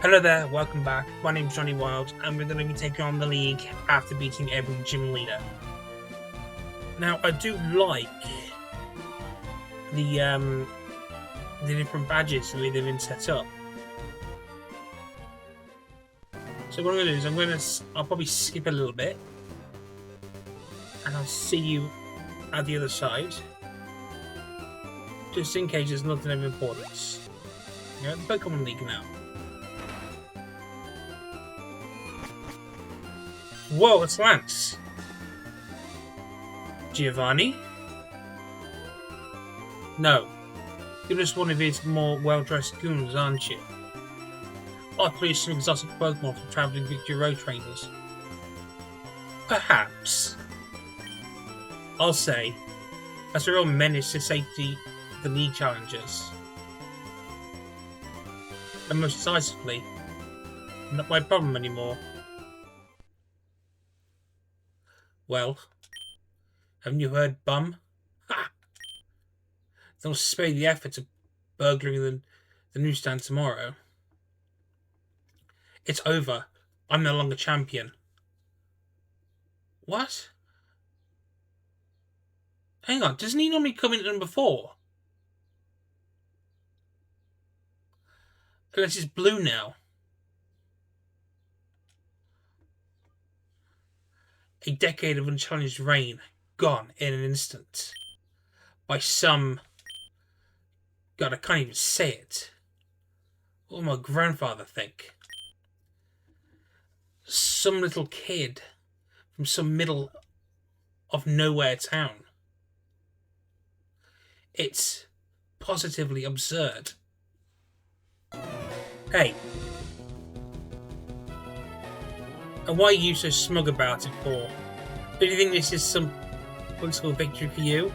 Hello there, welcome back. My name's Johnny Wild, and we're going to be taking on the league after beating every gym leader. Now, I do like the different badges the way they've been set up. So what I'm going to do is I'll probably skip a little bit, and I'll see you at the other side, just in case there's nothing of importance. You know, the Pokemon League now. Whoa, it's Lance. Giovanni? No. You're just one of his more well-dressed goons, aren't you? I play some exotic Pokemon from traveling Victory Road trainers. Perhaps. I'll say, as a real menace to safety for the league challengers. And most decisively, not my problem anymore. Well, haven't you heard, bum? Ha! They'll spare the effort of burglaring the newsstand tomorrow. It's over. I'm no longer champion. What? Hang on, doesn't he normally come in at number 4? Unless it's blue now. A decade of unchallenged reign, gone in an instant. By some... God, I can't even say it. What will my grandfather think? Some little kid from some middle of nowhere town. It's positively absurd. Hey. And why are you so smug about it for? Do you think this is some political victory for you?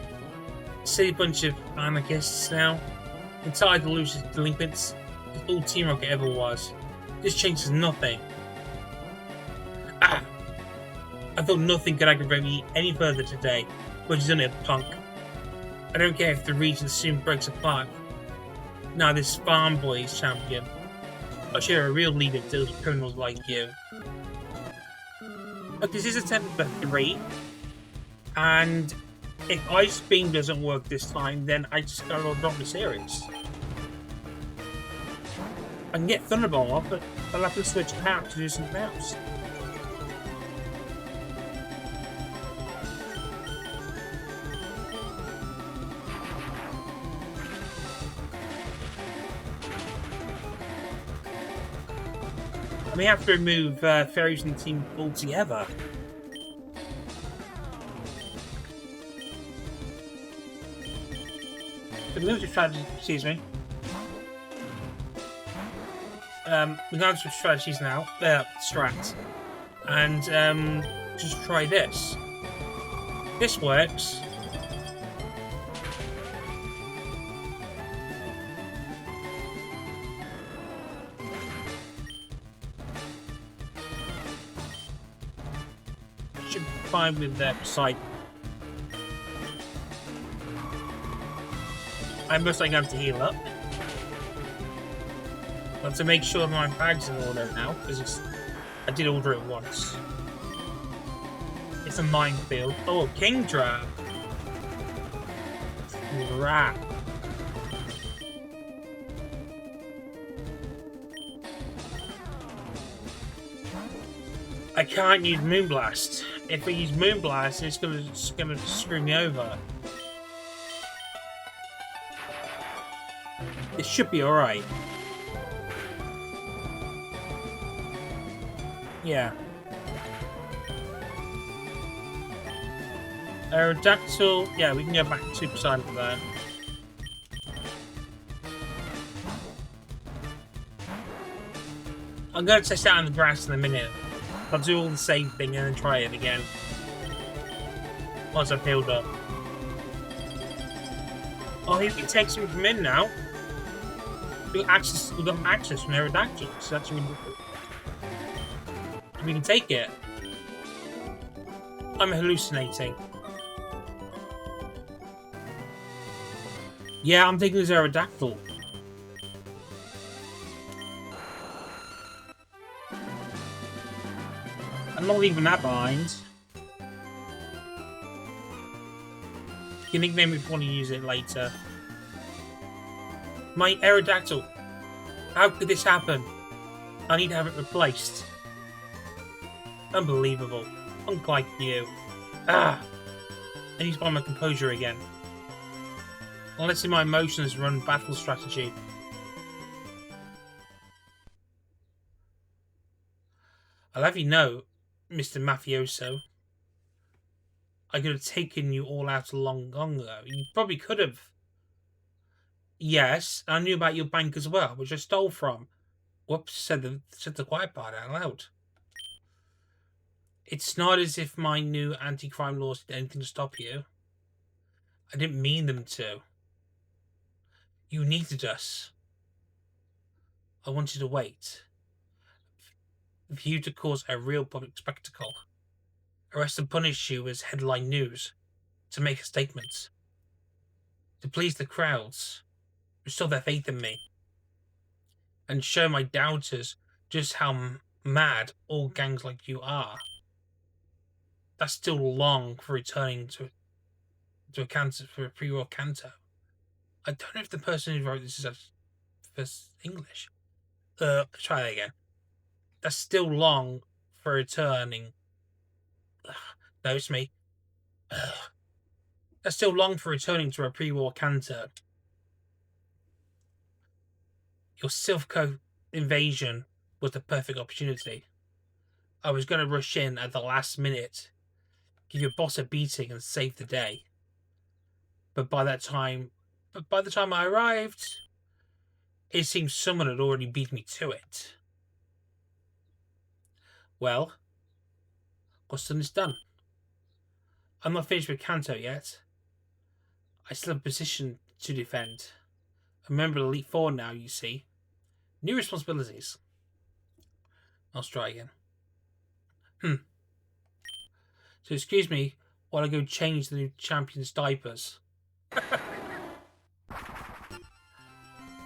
Silly bunch of anarchists now. Entitled losers, delinquents. It's all Team Rocket ever was. This changes nothing. Ah! I thought nothing could aggravate me any further today, but you've done it, punk. I don't care if the region soon breaks apart. Now this farm boy is champion. I'll show you a real leader that deals with criminals like you. But this is attempt number 3, and if Ice Beam doesn't work this time, then I just gotta drop the series. I can get Thunderbolt off, but I'll have to switch it out to do something else. I may have to remove fairies from the team altogether. So we're going to strategy, excuse me. We're going to switch strategies now. Strats. And just try this. This works. Fine with Poseidon. I must have to heal up. But to make sure my bag's in order now, because I did order it once. It's a minefield. Oh, Kingdra! Rat. I can't use Moonblast. If I use Moonblast, it's gonna screw me over. It should be alright. Yeah. Aerodactyl, yeah, we can go back to Super Saiyan for that. I'm gonna test it out on the grass in a minute. I'll do all the same thing and then try it again. Once I've healed up. Oh, he takes him from in now. We've got access from Aerodactyl, so that's really good. We can take it. I'm hallucinating. Yeah, I'm taking this Aerodactyl. I'm not leaving that behind. You nickname it if you want to use it later. My Aerodactyl. How could this happen? I need to have it replaced. Unbelievable. Unlike you. I need to find my composure again. Unless in my emotions run battle strategy. I'll have you know, Mr. Mafioso, I could have taken you all out long ago. You probably could have. Yes, I knew about your bank as well, which I stole from. Whoops, said the quiet part out loud. It's not as if my new anti-crime laws did anything to stop you. I didn't mean them to. You needed us. I wanted to wait. For you to cause a real public spectacle. Arrest and punish you as headline news. To make a statement. To please the crowds. Restore their faith in me. And show my doubters just how mad all gangs like you are. That's still long for returning to a Kanto, for a pre-war Kanto. I don't know if the person who wrote this is English. Try that again. That's still long for returning. No, it's me. That's still long for returning to a pre-war Kanto. Your Silphco invasion was the perfect opportunity. I was going to rush in at the last minute, give your boss a beating and save the day. But by the time I arrived, it seemed someone had already beat me to it. Well, what's done is done. I'm not finished with Kanto yet. I still have a position to defend. I'm a member of Elite Four now, you see. New responsibilities. I'll try again. So excuse me while I go change the new champion's diapers.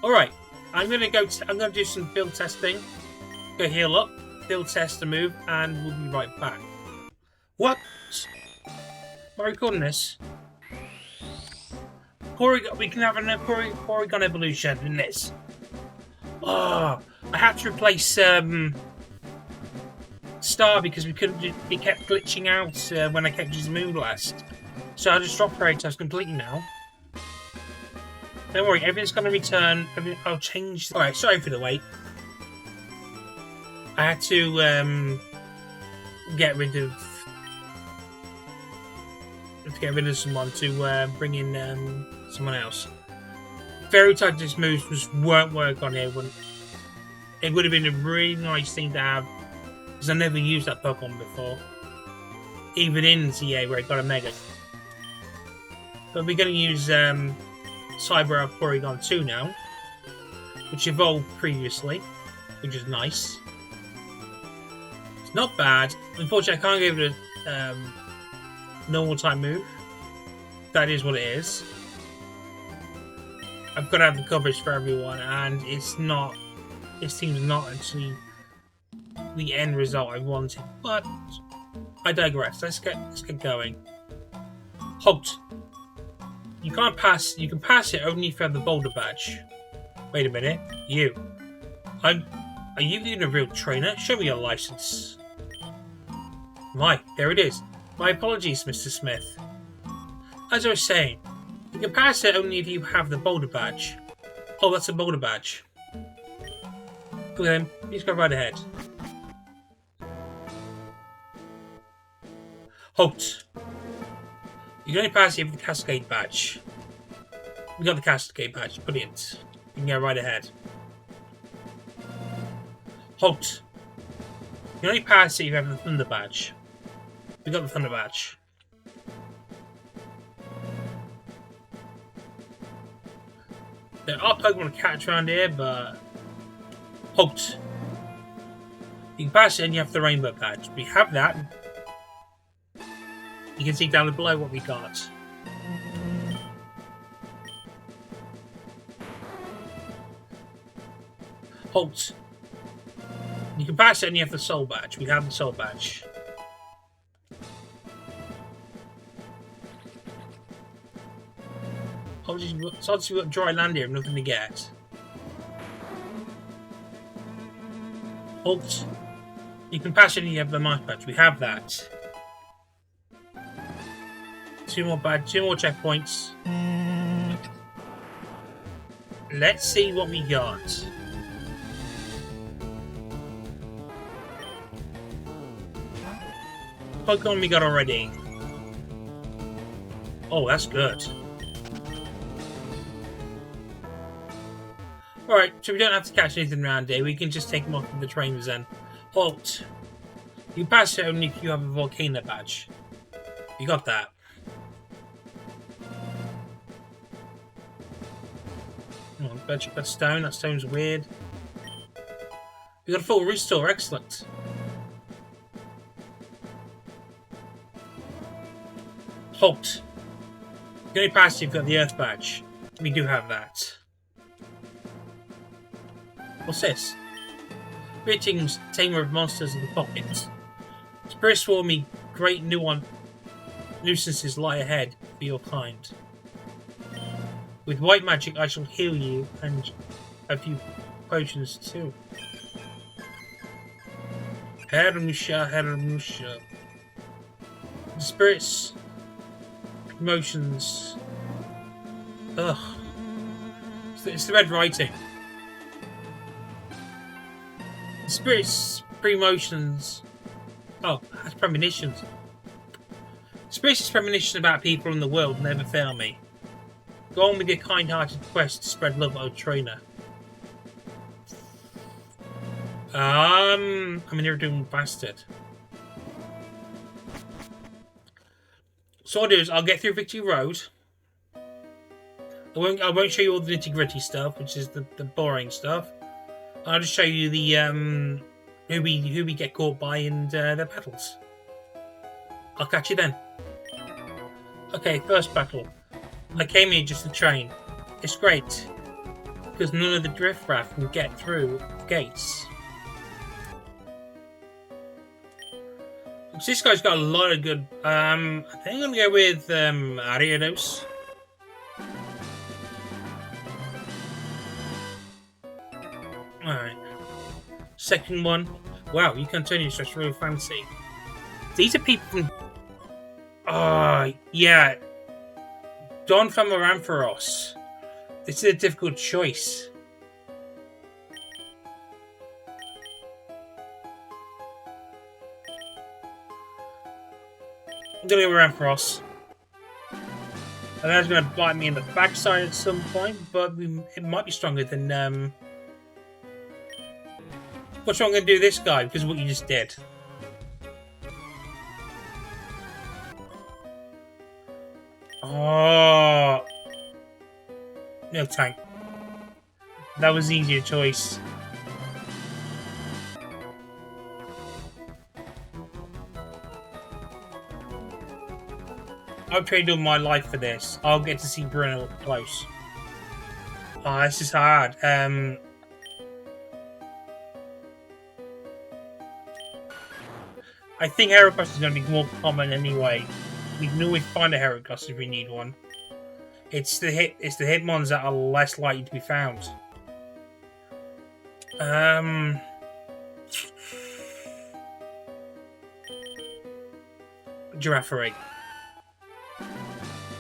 Alright, I'm gonna do some build testing. Go heal up, build test the move, and we'll be right back. What? Am I recording this? We can have a Porygon evolution in this. Oh, I had to replace STARD because we couldn't. It kept glitching out when I kept using Moonblast. So I just dropped Protos completely now. Don't worry, everything's going to return. I'll change. Alright, sorry for the wait. I had to get rid of someone to bring in someone else. Very Titans moves just won't work on here. It would have been a really nice thing to have because I never used that Pokemon before, even in ZA where it got a Mega. But we're going to use Cyber Porygon 2 now, which evolved previously, which is nice. It's not bad. Unfortunately, I can't give it a normal type move. That is what it is. I've got to have the coverage for everyone, and it's not. It seems not actually the end result I wanted. But I digress. Let's get going. Halt. You can't pass. You can pass it only if you have the Boulder Badge. Wait a minute. You. Are you even a real trainer? Show me your license. My, there it is. My apologies, Mr. Smith. As I was saying, you can pass it only if you have the Boulder Badge. Oh, that's a Boulder Badge. Look at him. Please go right ahead. Halt. You can only pass it with the Cascade Badge. We got the Cascade Badge. Brilliant. You can go right ahead. Halt. You can only pass it if you have the Thunder Badge. We got the Thunder Badge. There are Pokemon to catch around here, but halt. You can pass it and you have the Rainbow Badge. We have that. You can see down below what we got. Halt. You can pass it and you have the Soul Badge. We have the Soul Badge. It's obviously got dry land here and nothing to get. Halt. You can pass it and you have the mice badge. We have that. Two more checkpoints. Let's see what we got. Pokemon we got already. Oh, that's good. Alright, so we don't have to catch anything around here. We can just take them off from the trainers then. Halt. You pass it only if you have a volcano badge. You got that. Oh, bet you got stone. That stone's weird. We got a full restore. Excellent. Halt. You can only pass if you've got the earth badge. We do have that. What's this? Greetings, tamer of monsters of the pocket. Spirit swarmy, great nuisances lie ahead for your kind. With white magic, I shall heal you and a few potions too. Hermusha. The spirits' promotions. Ugh. It's the red writing. The spirits' premonitions. Oh, that's premonitions. Spirits' premonitions about people in the world never fail me. Go on with your kind-hearted quest to spread love, O trainer. I'm an irredeemable bastard. So what I'll do is I'll get through Victory Road. I won't show you all the nitty-gritty stuff, which is the boring stuff. I'll just show you the who we get caught by and their battles. I'll catch you then. Okay, first battle. I came here just to train. It's great because none of the Driftraff can get through the gates. So this guy's got a lot of good. I think I'm gonna go with Ariados. Alright. Second one. Wow, you can turn your stress really fancy. These are people from. Yeah. Don from Ampharos. This is a difficult choice. I'm gonna go with Ampharos. And that's gonna bite me in the backside at some point, but it might be stronger than What's wrong? I'm gonna do this guy because of what you just did. Oh, no tank. That was the easier choice. I've traded all my life for this. I'll get to see Bruno up close. Oh, this is hard. I think Heracross is going to be more common anyway. We can always find a Heracross if we need one. It's the Hitmons that are less likely to be found. Giraffe.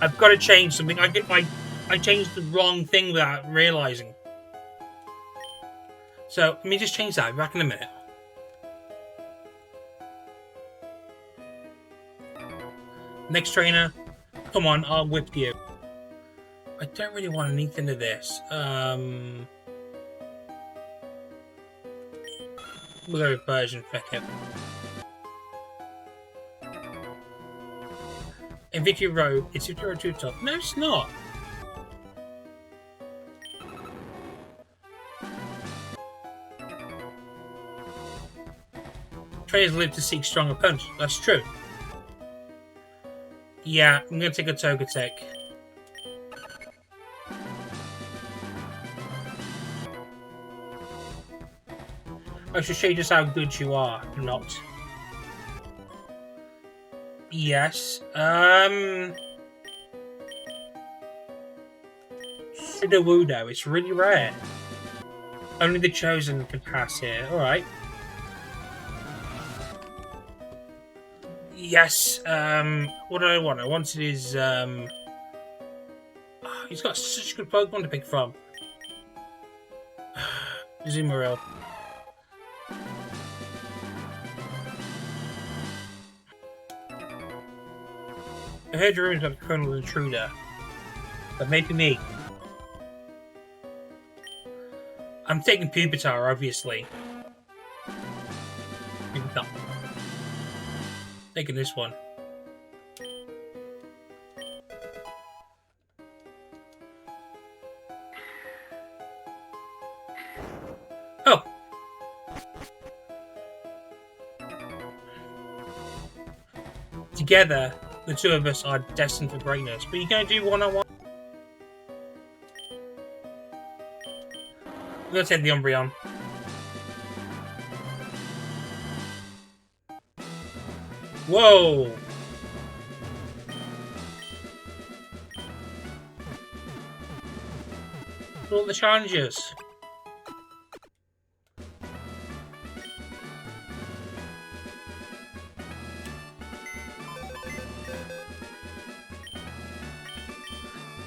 I've got to change something. I changed the wrong thing without realizing. So let me just change that. I'll be back in a minute. Next trainer, come on, I'll whip you. I don't really want anything of this. We'll go with Persian, feck it. In Victory Road, it's Victory Road 2 top. No, it's not. Trainers live to seek strong opponents. That's true. Yeah, I'm gonna take a Togetic. I should show you just how good you are. Not. Yes. in the woo though, it's really rare. Only the chosen can pass here. Alright. Yes, what do I want? I wanted his, he's got such good Pokemon to pick from. Zoomeril. I heard rumors about Colonel Intruder, but maybe me. I'm taking Pupitar, obviously. Pupitar. Taking this one. Oh! Together, the two of us are destined for greatness. But you're going to do one-on-one? I'm going to take the Umbreon. Whoa! All the challenges.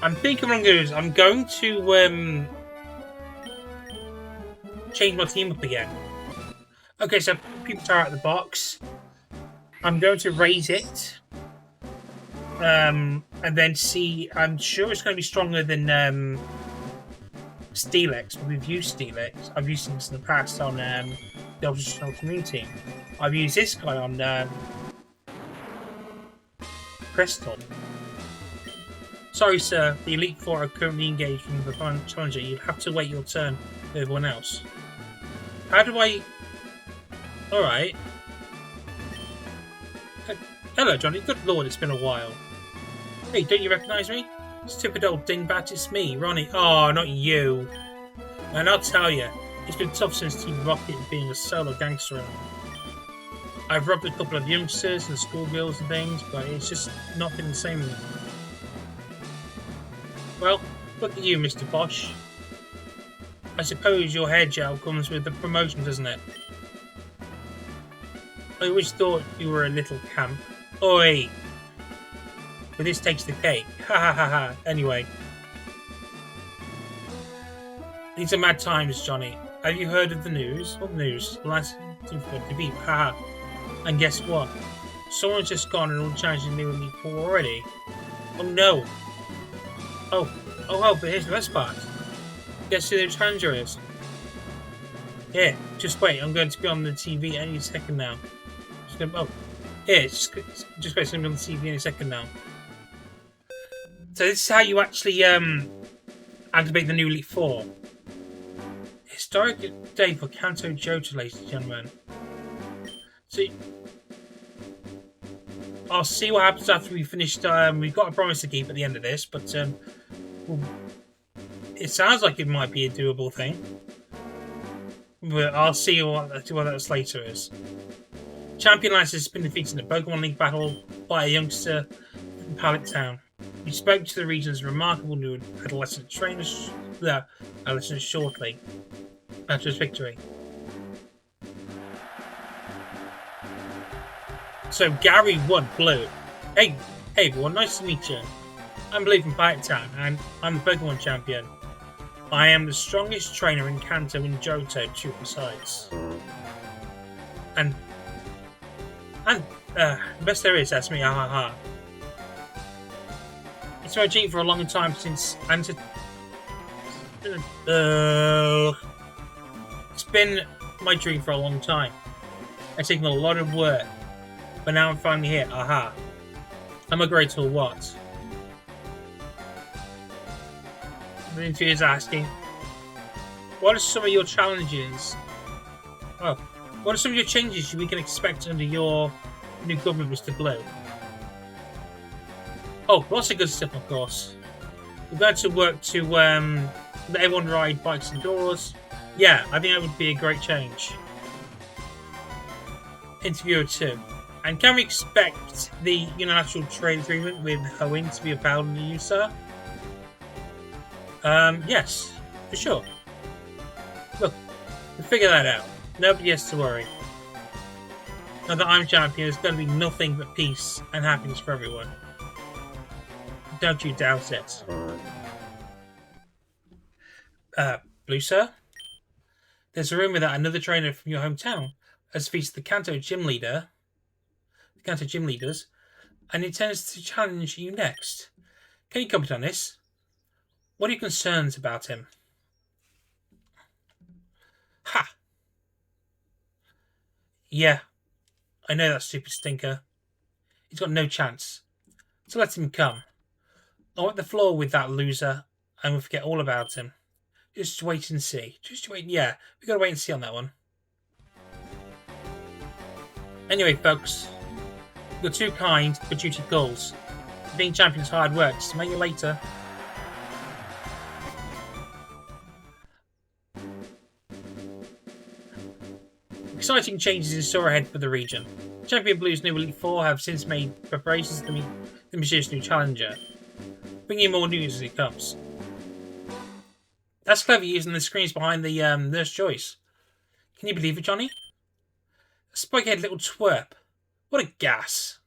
I'm thinking what I'm going to do is I'm going to change my team up again. Okay, so people are out of the box. I'm going to raise it. And then see. I'm sure it's going to be stronger than Steelix. We've used Steelix. I've used this in the past on the oppositional community. I've used this guy on Crystal. Sorry, sir. The Elite Four are currently engaged in the final challenger. You have to wait your turn with everyone else. How do I... Alright. Hello, Johnny. Good lord, it's been a while. Hey, don't you recognise me? Stupid old dingbat, it's me, Ronnie. Oh, not you. And I'll tell you, it's been tough since Team Rocket being a solo gangster. I've robbed a couple of youngsters and schoolgirls and things, but it's just not been the same with me. Well, look at you, Mr. Bosch. I suppose your hair gel comes with the promotion, doesn't it? I always thought you were a little camp. Oi! But this takes the cake. Ha ha ha ha. Anyway. These are mad times, Johnny. Have you heard of the news? What news? The last to beat. Ha ha. And guess what? Someone's just gone and all challenging me with me for already. Oh no. Oh, but here's the best part. Guess who the challenger is? Yeah, just wait. I'm going to be on the TV any second now. Just wait. I'm going to be on the TV any second now. So this is how you actually activate the new Elite Four. Historic day for Kanto Johto, ladies and gentlemen. So I'll see what happens after we finished. We've got a promise to keep at the end of this, but it sounds like it might be a doable thing. But I'll see what that later is. Champion Lance has been defeated in a Pokemon League battle by a youngster from Pallet Town. He spoke to the region's remarkable new adolescent trainers shortly after his victory. So Gary won blue. Hey everyone, nice to meet you. I'm Blue from Pallet Town and I'm the Pokemon champion. I am the strongest trainer in Kanto and Johto, too, besides. And the best there is, that's me, ha ha ha. It's my dream for a long time since, it's been my dream for a long time. It's taken a lot of work, but now I'm finally here, aha. Am I great or what? The interviewer is asking, what are some of your challenges? Oh, what are some of your changes we can expect under your new government, Mr. Blue? Oh, lots of good stuff, of course. We're going to work to let everyone ride bikes indoors. Yeah, I think that would be a great change. Interviewer 2. And can we expect the unilateral trade agreement with Hoenn to be upheld under you, sir? Yes, for sure. Look, we'll figure that out. Nobody has to worry. Now that I'm champion, there's going to be nothing but peace and happiness for everyone. Don't you doubt it. Blue Sir? There's a rumor that another trainer from your hometown has defeated the Kanto gym leaders, and intends to challenge you next. Can you comment on this? What are your concerns about him? Ha! Yeah, I know that stupid stinker. He's got no chance. So let him come. I'll wipe the floor with that loser, and we'll forget all about him. Just wait and see. Just wait. Yeah, we gotta wait and see on that one. Anyway, folks, you're too kind, but duty calls. Being champion's hard work. So see you later. Exciting changes in store ahead for the region. Champion Blue's new Elite Four have since made preparations to meet the mysterious new challenger. Bringing you more news as it comes. That's clever using the screens behind the Nurse Joyce. Can you believe it, Johnny? A spike-head little twerp. What a gas.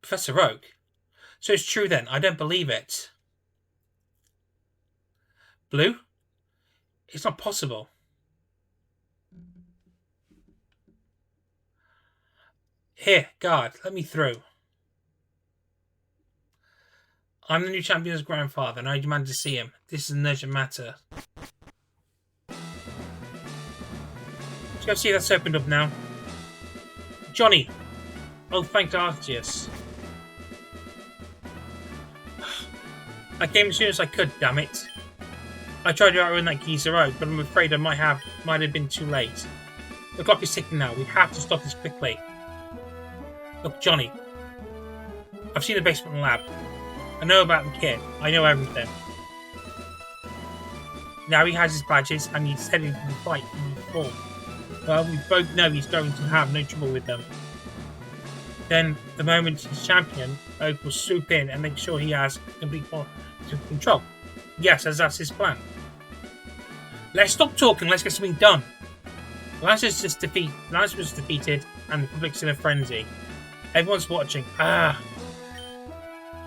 Professor Oak. So it's true then. I don't believe it. Blue? It's not possible. Here, guard, let me through. I'm the new champion's grandfather, and I demand to see him. This is an urgent matter. Let's go see if that's opened up now. Johnny! Oh, thank Arceus. I came as soon as I could, damn it. I tried to outrun that geezer out, but I'm afraid I might have been too late. The clock is ticking now. We have to stop this quickly. Look, Johnny. I've seen the basement lab. I know about the kid. I know everything. Now he has his badges and he's heading to the fight in the fall. Well, we both know he's going to have no trouble with them. Then, the moment he's champion, Oak will swoop in and make sure he has complete control. Yes, as that's his plan. Let's stop talking, let's get something done. Lance was defeated and the public's in a frenzy. Everyone's watching. The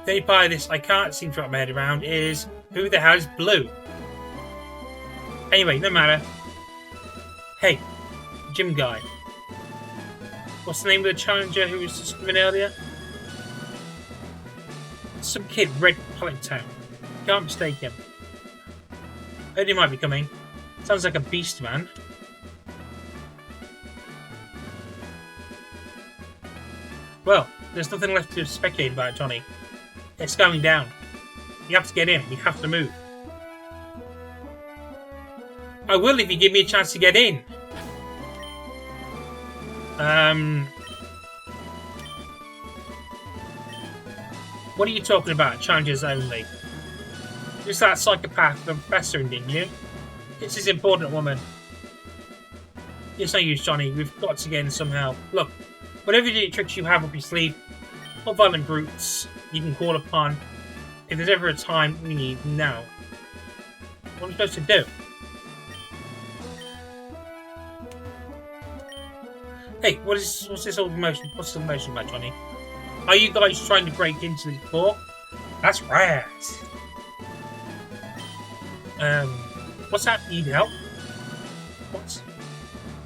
only part of this I can't seem to wrap my head around is who the hell is Blue? Anyway, no matter. Hey, gym guy. What's the name of the challenger who was just coming earlier? Some kid, Red Town. Can't mistake him. Heard he might be coming. Sounds like a beast, man. Well, there's nothing left to speculate about, Johnny. It's going down. You have to get in. We have to move. I will if you give me a chance to get in. What are you talking about? Challenges only. Just that psychopath the professor, didn't you? It's this important woman. It's no use, Johnny. We've got to get in somehow. Look, whatever tricks you have up your sleeve, or violent brutes you can call upon, if there's ever a time we need now. What are we supposed to do? Hey, what's this all motion? What's the motion about, Johnny? Are you guys trying to break into the floor? That's right. What's that? Need help? What?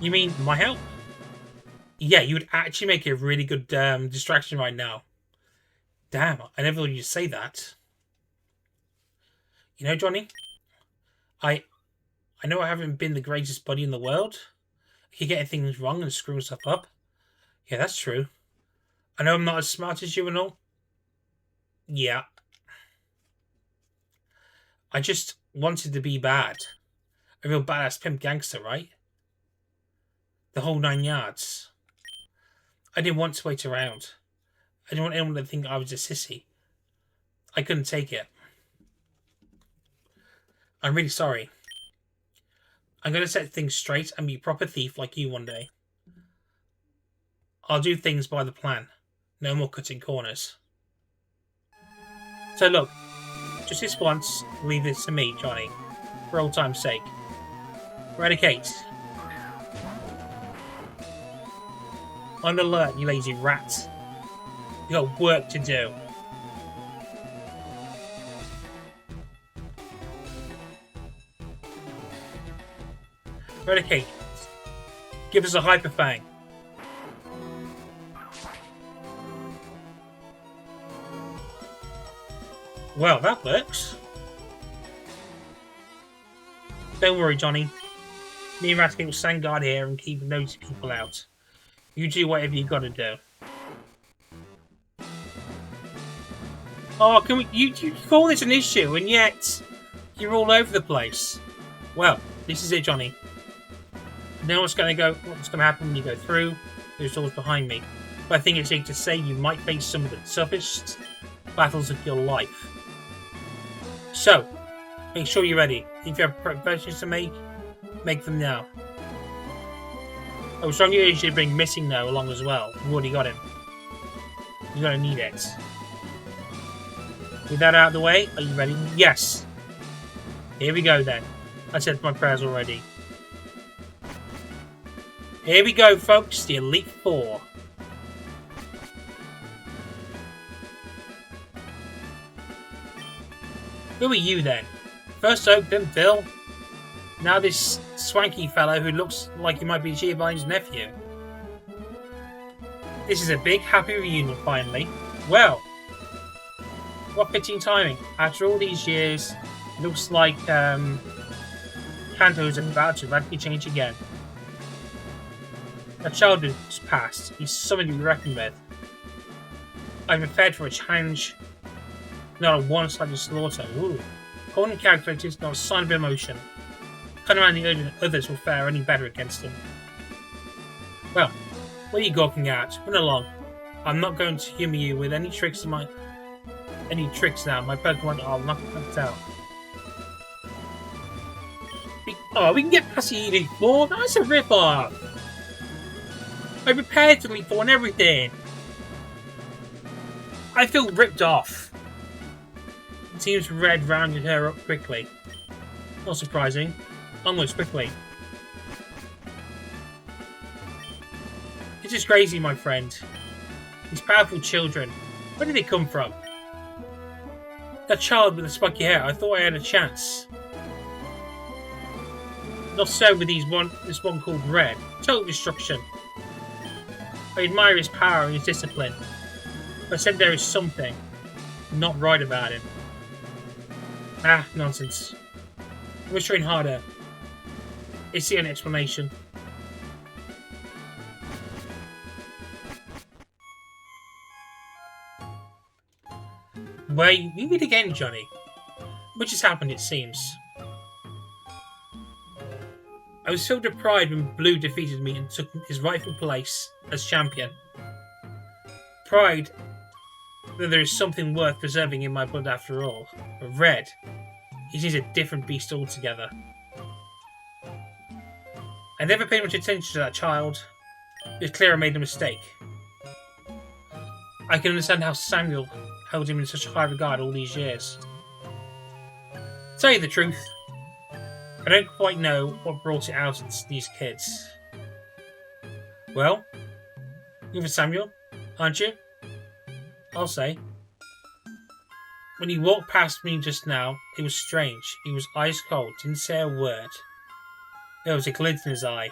You mean my help? Yeah, you would actually make a really good distraction right now. Damn, I never thought you'd say that. You know, Johnny, I know I haven't been the greatest buddy in the world. I keep getting things wrong and screwing stuff up. Yeah, that's true. I know I'm not as smart as you and all. Yeah. I just wanted to be bad. A real badass pimp gangster, right? The whole 9 yards. I didn't want to wait around. I didn't want anyone to think I was a sissy. I couldn't take it. I'm really sorry. I'm going to set things straight and be a proper thief like you one day. I'll do things by the plan. No more cutting corners. So look, just this once, leave this to me, Johnny. For old time's sake. Eradicate. On alert, you lazy rat. You got work to do. Eradicate. Give us a hyper fang. Well, that works. Don't worry, Johnny. Me and Eradicate will stand guard here and keep those people out. You do whatever you gotta do. Oh, can we? You call this an issue, and yet you're all over the place. Well, this is it, Johnny. Know what's gonna happen when you go through those doors behind me. But I think it's safe to say you might face some of the toughest battles of your life. So, make sure you're ready. If you have preparations to make them now. Oh, stronger you should bring Missing now along as well. You've already got him. You're gonna need it. With that out of the way, are you ready? Yes. Here we go then. I said my prayers already. Here we go, folks. The Elite Four. Who are you then? First Oak, then Bill. Now this swanky fellow who looks like he might be Giovanni's nephew. This is a big, happy reunion finally. Well, what fitting timing. After all these years, it looks like Kanto is about to radically change again. A childhood is past. He's something to be reckoned with. I'm prepared for a challenge. Not a one-sided slaughter. Ooh. Holding characteristics, not a sign of emotion. Can't imagine the others will fare any better against him. Well, what are you gawking at? Run along. I'm not going to humour you with any tricks now. My Pokemon are not knocked out. We can get past the Elite Four. That's a rip-off. I prepared to Elite Four and everything. I feel ripped off. It seems Red rounded her up quickly. Not surprising. Almost quickly. It's just crazy, my friend. These powerful children. Where did they come from? That child with the spiky hair. I thought I had a chance. Not so with this one called Red. Total destruction. I admire his power and his discipline. But I said there is something not right about him. Ah, nonsense. I must train harder. It's the only explanation. Well, you meet again, Johnny. Which has happened, it seems. I was filled with pride when Blue defeated me and took his rightful place as champion. Pride that there is something worth preserving in my blood after all. But Red, he seems a different beast altogether. I never paid much attention to that child. It was clear I made a mistake. I can understand how Samuel held him in such high regard all these years. To tell you the truth, I don't quite know what brought it out in these kids. Well, you're for Samuel, aren't you? I'll say. When he walked past me just now, it was strange. He was ice cold, didn't say a word. There was a glint in his eye.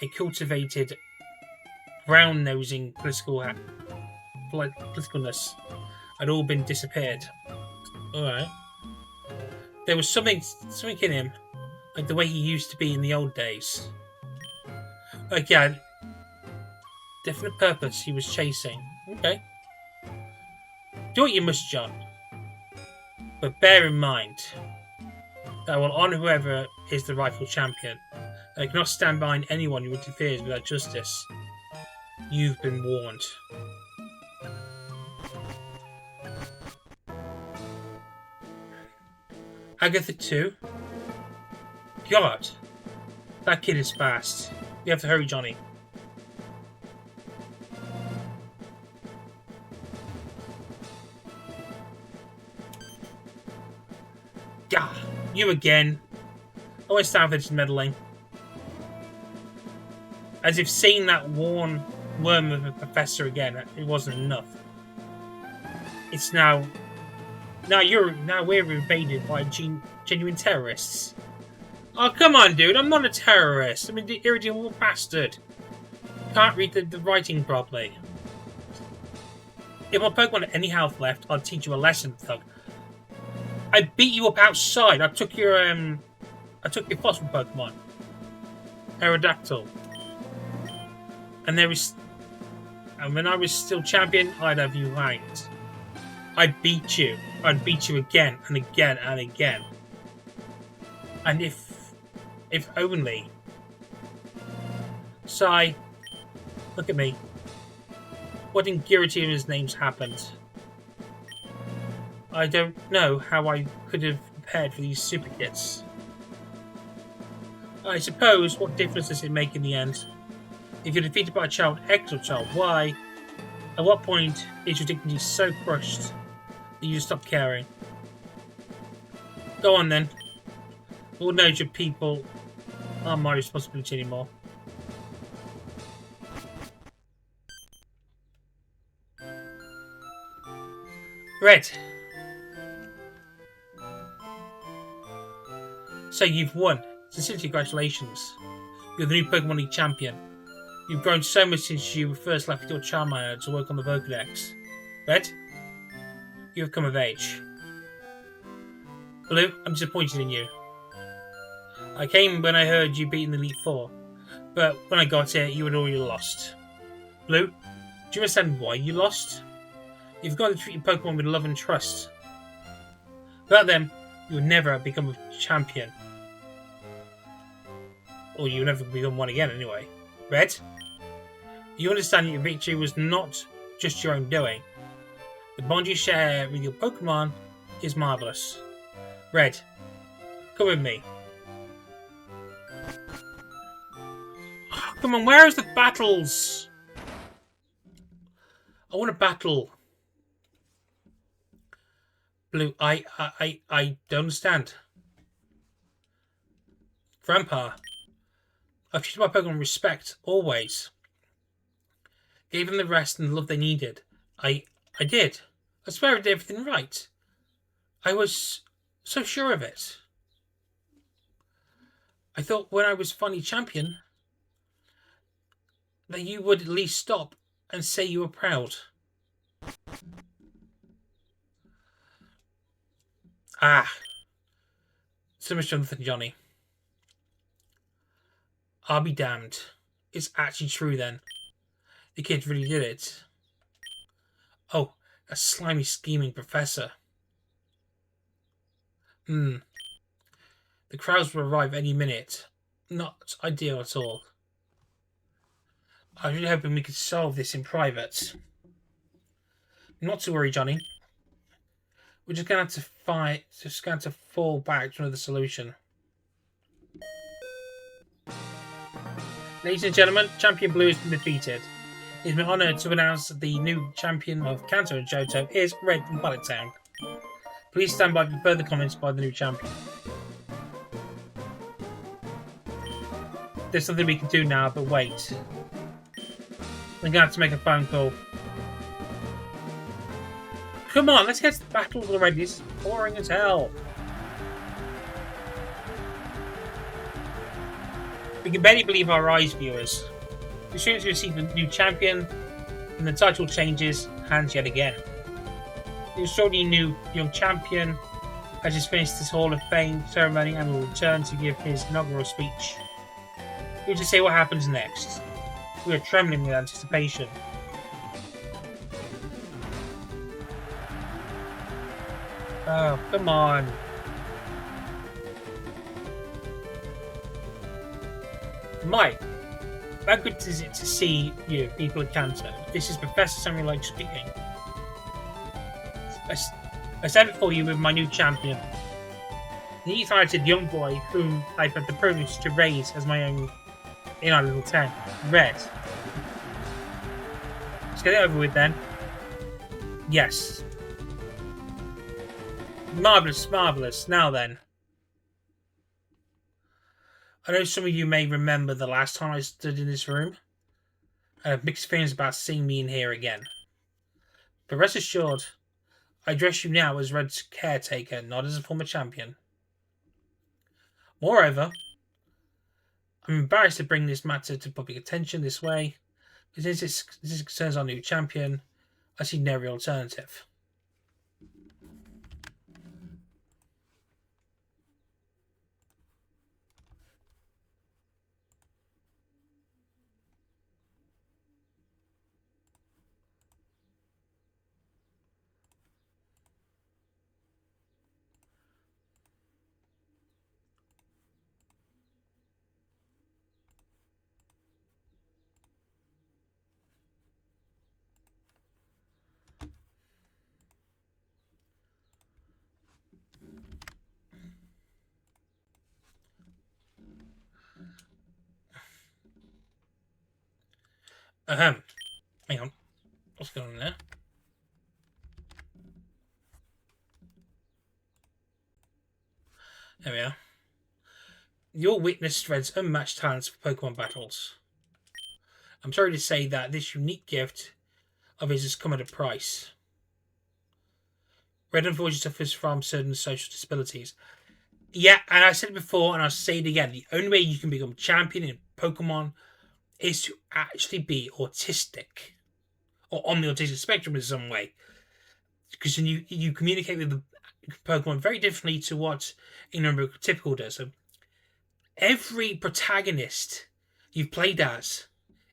A cultivated, brown-nosing politicalness had all been disappeared. Alright. There was something in him, like the way he used to be in the old days. Like, yeah, definite purpose he was chasing. Okay. Do what you must, John. But bear in mind that I will honour whoever is the rightful champion. I cannot stand behind anyone who interferes without justice. You've been warned. Agatha too? God! That kid is fast. We have to hurry, Johnny. You again. I won't stand for this meddling. As if seeing that worn worm of a professor again, it wasn't enough. It's now we're invaded by genuine terrorists. Oh, come on, dude. I'm not a terrorist. I'm an irredeemable bastard. Can't read the writing properly. If my Pokemon had any health left, I'll teach you a lesson, thug. I beat you up outside. I took your fossil Pokemon. Aerodactyl. And when I was still champion, I'd have you ranked. I'd beat you. I'd beat you again and again and again. And if only. Sigh. Look at me. What in Giratim's names happened? I don't know how I could have prepared for these super kits. I suppose, what difference does it make in the end? If you're defeated by a child, extra child, why? At what point is your dignity so crushed that you just stop caring? Go on then. Lord knows your people aren't my responsibility anymore. Red. So you've won. Sincerely, congratulations. You're the new Pokemon League champion. You've grown so much since you first left your Charmander to work on the Pokedex. Red, you have come of age. Blue, I'm disappointed in you. I came when I heard you beating the Elite Four, but when I got here, you had already lost. Blue, do you understand why you lost? You've got to treat your Pokemon with love and trust. Without them, you would never have become a champion. Or you would never become one again anyway. Red, you understand that your victory was not just your own doing. The bond you share with your Pokemon is marvellous. Red, come with me. Oh, come on, where is the battles? I want to battle. Blue, I don't understand. Grandpa, I've treated my Pokemon with respect, always. Gave them the rest and the love they needed. I did. I swear I did everything right. I was so sure of it. I thought when I was finally champion that you would at least stop and say you were proud. Ah. So much Jonathan, Johnny. I'll be damned. It's actually true then. The kid really did it. Oh, a slimy, scheming professor. The crowds will arrive any minute. Not ideal at all. I was really hoping we could solve this in private. Not to worry, Johnny. We're just going to have to fight. Just going to fall back to another solution. Ladies and gentlemen, Champion Blue has been defeated. He's been honoured to announce that the new champion of Kanto and Johto is Red from Pilot Town. Please stand by for further comments by the new champion. There's something we can do now, but wait. I'm going to have to make a phone call. Come on, let's get to the battle already. This is boring as hell. We can barely believe our eyes, viewers. As soon as we receive a new champion, and the title changes hands yet again. The extraordinary new young champion has just finished his Hall of Fame ceremony and will return to give his inaugural speech. Who's to say what happens next? We are trembling with anticipation. Oh, come on. Mike, how good is it to see you, people at Kanto? This is Professor Samurai speaking. I stand before you with my new champion. The talented young boy whom I've had the privilege to raise as my own in our little town. Red. Let's get it over with then. Yes. Marvellous, marvellous. Now then. I know some of you may remember the last time I stood in this room. I have mixed feelings about seeing me in here again. But rest assured, I address you now as Red's caretaker, not as a former champion. Moreover, I'm embarrassed to bring this matter to public attention this way, but since this concerns our new champion, I see no real alternative. Hang on. What's going on there? There we are. Your witnessed Red's unmatched talents for Pokemon battles. I'm sorry to say that this unique gift of his has come at a price. Red unfortunately suffers from certain social disabilities. Yeah, and I said it before, and I'll say it again. The only way you can become champion in Pokemon is to actually be autistic. Or on the autistic spectrum in some way. Because you communicate with the Pokemon very differently to what a typical does. So every protagonist you've played as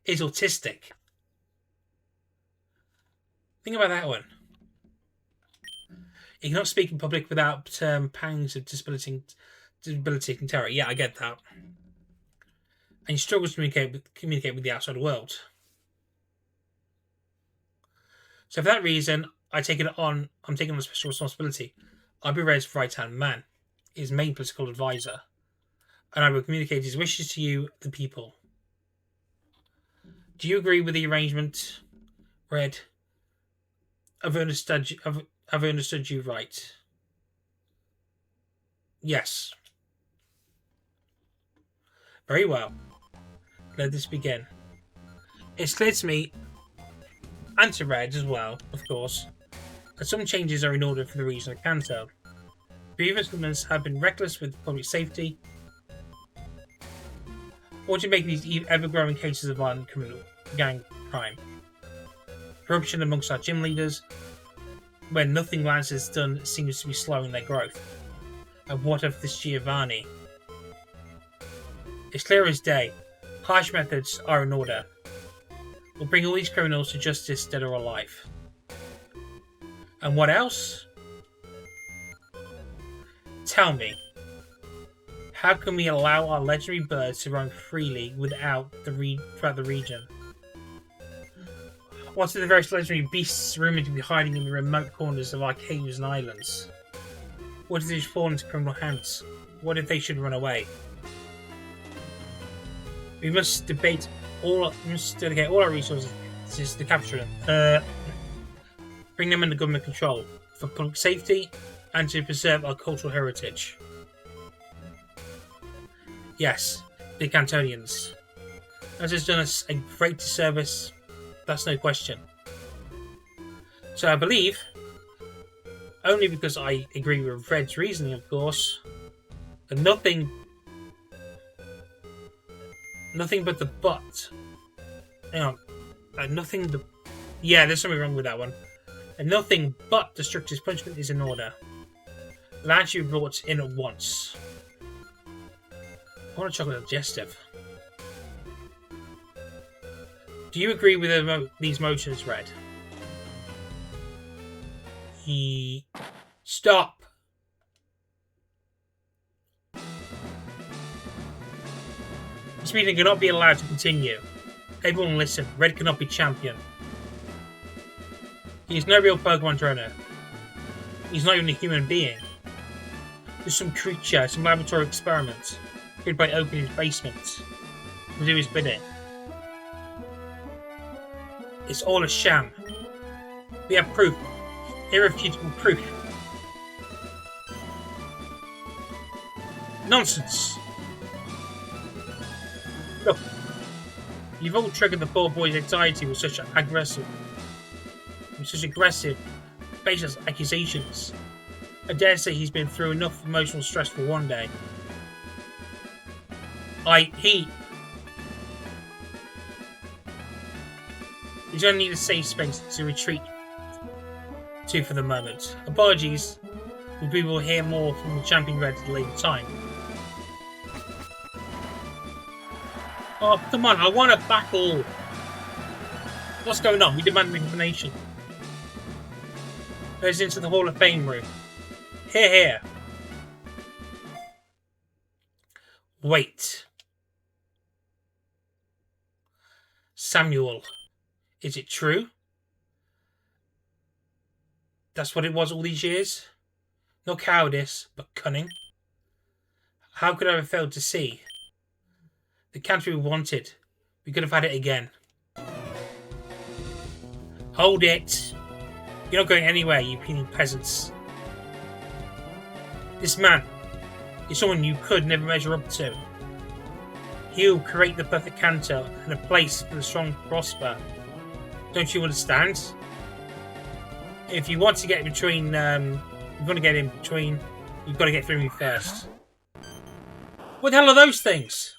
is autistic. Think about that one. You cannot speak in public without pangs of disability and terror. Yeah, I get that. And you struggle to communicate with the outside world. So for that reason, I'm taking on a special responsibility. I'll be Red's right-hand man, his main political advisor, and I will communicate his wishes to you, the people. Do you agree with the arrangement, Red? I've understood you right. Yes. Very well. Let this begin. It's clear to me, and to Red as well, of course, that some changes are in order for the region of Kanto. Previous governments have been reckless with public safety. What do you make of these ever-growing cases of violent criminal gang crime? Corruption amongst our gym leaders, where nothing Lance has done seems to be slowing their growth. And what of this Giovanni? It's clear as day. Harsh methods are in order. We'll bring all these criminals to justice, dead or alive. And what else? Tell me, how can we allow our legendary birds to roam freely throughout the region? What are the various legendary beasts rumoured to be hiding in the remote corners of our caves and islands? What if they should fall into criminal hands? What if they should run away? We must dedicate all our resources to capture them. Bring them under government control for public safety and to preserve our cultural heritage. Yes, the Cantonians. That has done us a great service, that's no question. So I believe, only because I agree with Red's reasoning, of course, that nothing but the but. Hang on. Yeah, there's something wrong with that one. And nothing but the strictest punishment is in order. That should be brought in at once. I want a chocolate digestive. Do you agree with these motions, Red? Stop! This meeting cannot be allowed to continue. Everyone listen, Red cannot be champion. He is no real Pokemon trainer. He's not even a human being. Just some creature, some laboratory experiment, created by opening his basement. To do his bidding. It's all a sham. We have proof. Irrefutable proof. Nonsense! Look, you've all triggered the poor boy's anxiety with such aggressive, baseless accusations. I dare say he's been through enough emotional stress for one day. He's going to need a safe space to retreat to for the moment. Apologies, we will hear more from the champion red at a later time. Oh, come on, I want a battle! What's going on? We demand information. Goes into the Hall of Fame room. Here. Wait. Samuel, is it true? That's what it was all these years? Not cowardice, but cunning. How could I have failed to see? The Kanto we wanted. We could have had it again. Hold it! You're not going anywhere, you puny peasants. This man is someone you could never measure up to. He'll create the perfect Kanto and a place for the strong to prosper. Don't you understand? If you want to get in between, you've got to get in between, you've got to get through me first. What the hell are those things?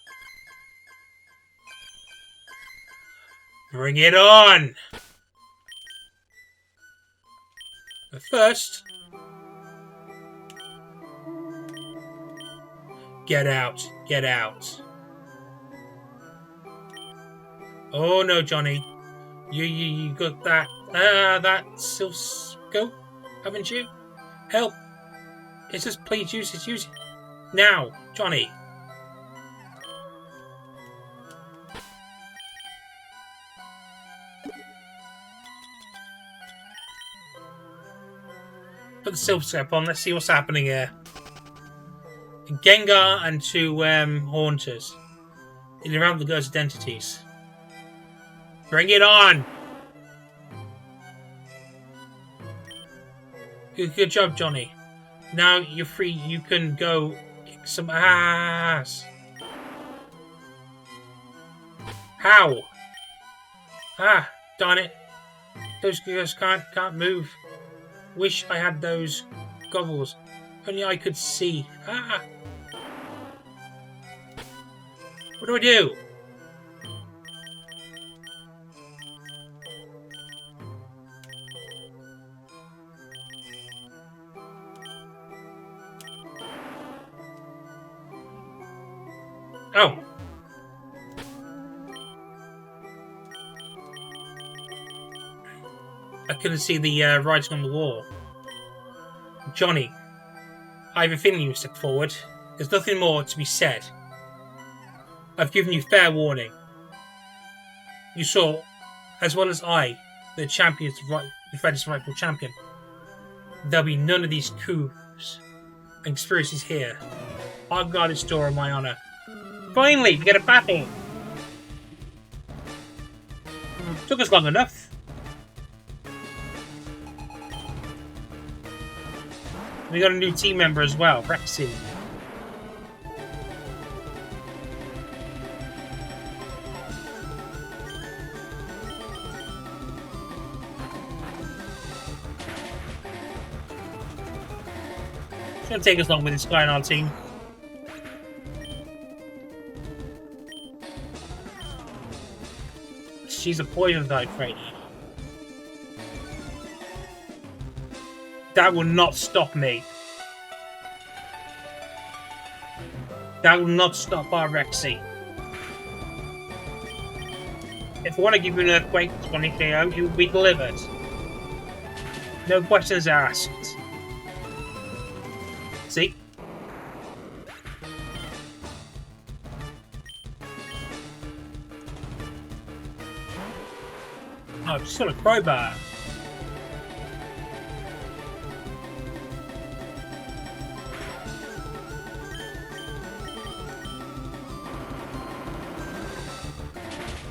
Bring it on! But first, get out, get out. Oh no, Johnny. You got that scope, haven't you? Help! It's just please use it now, Johnny. Put the silver scope on. Let's see what's happening here. Gengar and two haunters. In around the girls' identities. Bring it on! Good job, Johnny. Now you're free. You can go kick some ass. How? Ah, darn it! Those girls can't move. Wish I had those goggles. Only I could see. Ah! What do I do? Oh. I couldn't see the writing on the wall. Johnny, I have a feeling you step forward. There's nothing more to be said. I've given you fair warning. You saw, as well as I, the champion's rightful champion. There'll be none of these coups and conspiracies here. I'll guard this door on my honour. Finally, we get a battle! Took us long enough. We got a new team member as well, Rexy. It's gonna take us long with this guy on our team. She's a poison type trainee. That will not stop me. That will not stop our Rexy. If I want to give you an earthquake 20 KO, it will be delivered. No questions asked. See? Oh, I've just got a crowbar.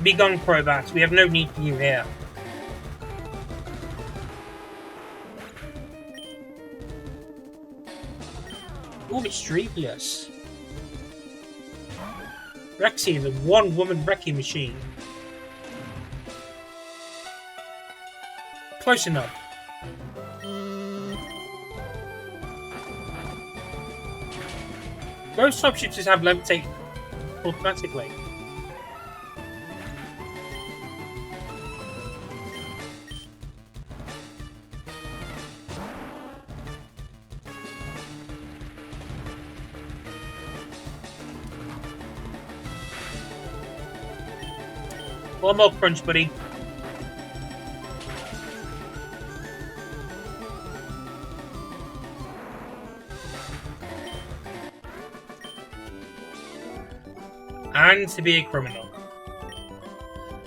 Be gone, Crowbats. We have no need for you here. Oh, mischievous. Rexy, the one-woman wrecking machine. Close enough. Most top shooters have levitate automatically. One more crunch, buddy. And to be a criminal.